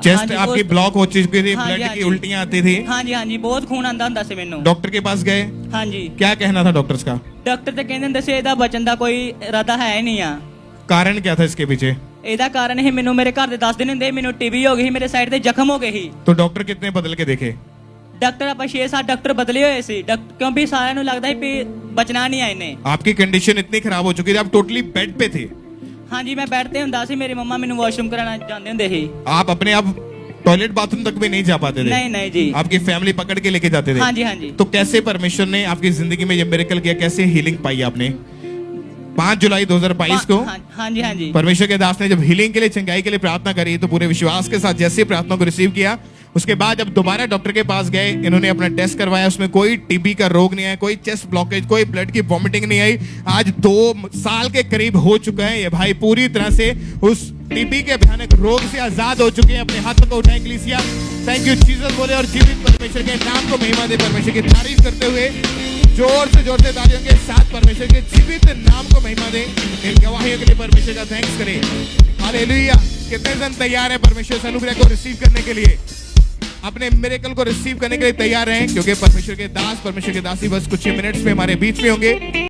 चेस्ट आपकी ब्लॉक हो चुकी थी, ब्लड की उल्टियां आती थी? हाँ जी, बहुत खून आंदा हुंदा सी मैनू। डॉक्टर के पास गए? हाँ जी। क्या कहना था डॉक्टर्स का? डॉक्टर ते कहंदे हुंदे सी एदा बचन दा कोई इरादा है ही नहीं आ। कारण क्या था इसके पीछे? एदा कारण ही मैनू मेरे घर दे दस दिन हुंदे मैनू टीबी हो गई, मेरे साइड ते जख्म हो गई। तो डॉक्टर कितने बदल के देखे? डॉक्टर आप 6-7 डॉक्टर बदले हुए सी, क्योंकि साਰਿਆਂ ਨੂੰ लगता है भी बचना नहीं है इन्हें। आपकी कंडीशन इतनी खराब हो चुकी थी, आप टोटली बेड पे थे? हाँ जी, मैं बेड पे हुंदा सी, मेरी मम्मा मैनू वॉशरूम कराना जांदे हुंदे सी। आप अपने आप टॉयलेट बाथरूम तक भी नहीं जा पाते थे? नहीं जी। आपकी फैमिली पकड़ के लेके जाते थे? हाँ जी। तो कैसे परमेश्वर ने आपकी जिंदगी में ये मिरेकल किया, कैसे हीलिंग पाई आपने? 5 जुलाई 2022 को हाँ जी परमेश्वर के दास ने जब हीलिंग के लिए, चंगाई के लिए प्रार्थना करी, तो पूरे विश्वास के साथ जैसे प्रार्थना को रिसीव किया, उसके बाद जब दोबारा डॉक्टर के पास गए, इन्होंने अपना टेस्ट करवाया, उसमें कोई टीबी का रोग नहीं आया, कोई चेस्ट ब्लॉकेज, कोई ब्लड की वॉमिटिंग नहीं आई। आज 2 साल के करीब हो चुका है, ये भाई पूरी तरह से उस टीबी के भयानक रोग से आजाद हो चुके हैं। अपने हाथों को उठाएं कलीसिया, थैंक यू जीसस बोले और जीवित परमेश्वर के नाम को महिमा दे, परमेश्वर की तारीफ करते हुए जोर से तालियों के साथ परमेश्वर के जीवित नाम को महिमा दें। इन गवाहियों के लिए परमेश्वर का थैंक्स करें। हालेलुया। कितने जन तैयार हैं परमेश्वर से अनुग्रह को रिसीव करने के लिए, अपने मिरेकल को रिसीव करने के लिए तैयार हैं? क्योंकि परमेश्वर के दास, परमेश्वर के दासी बस कुछ ही मिनट्स में हमारे बीच में होंगे।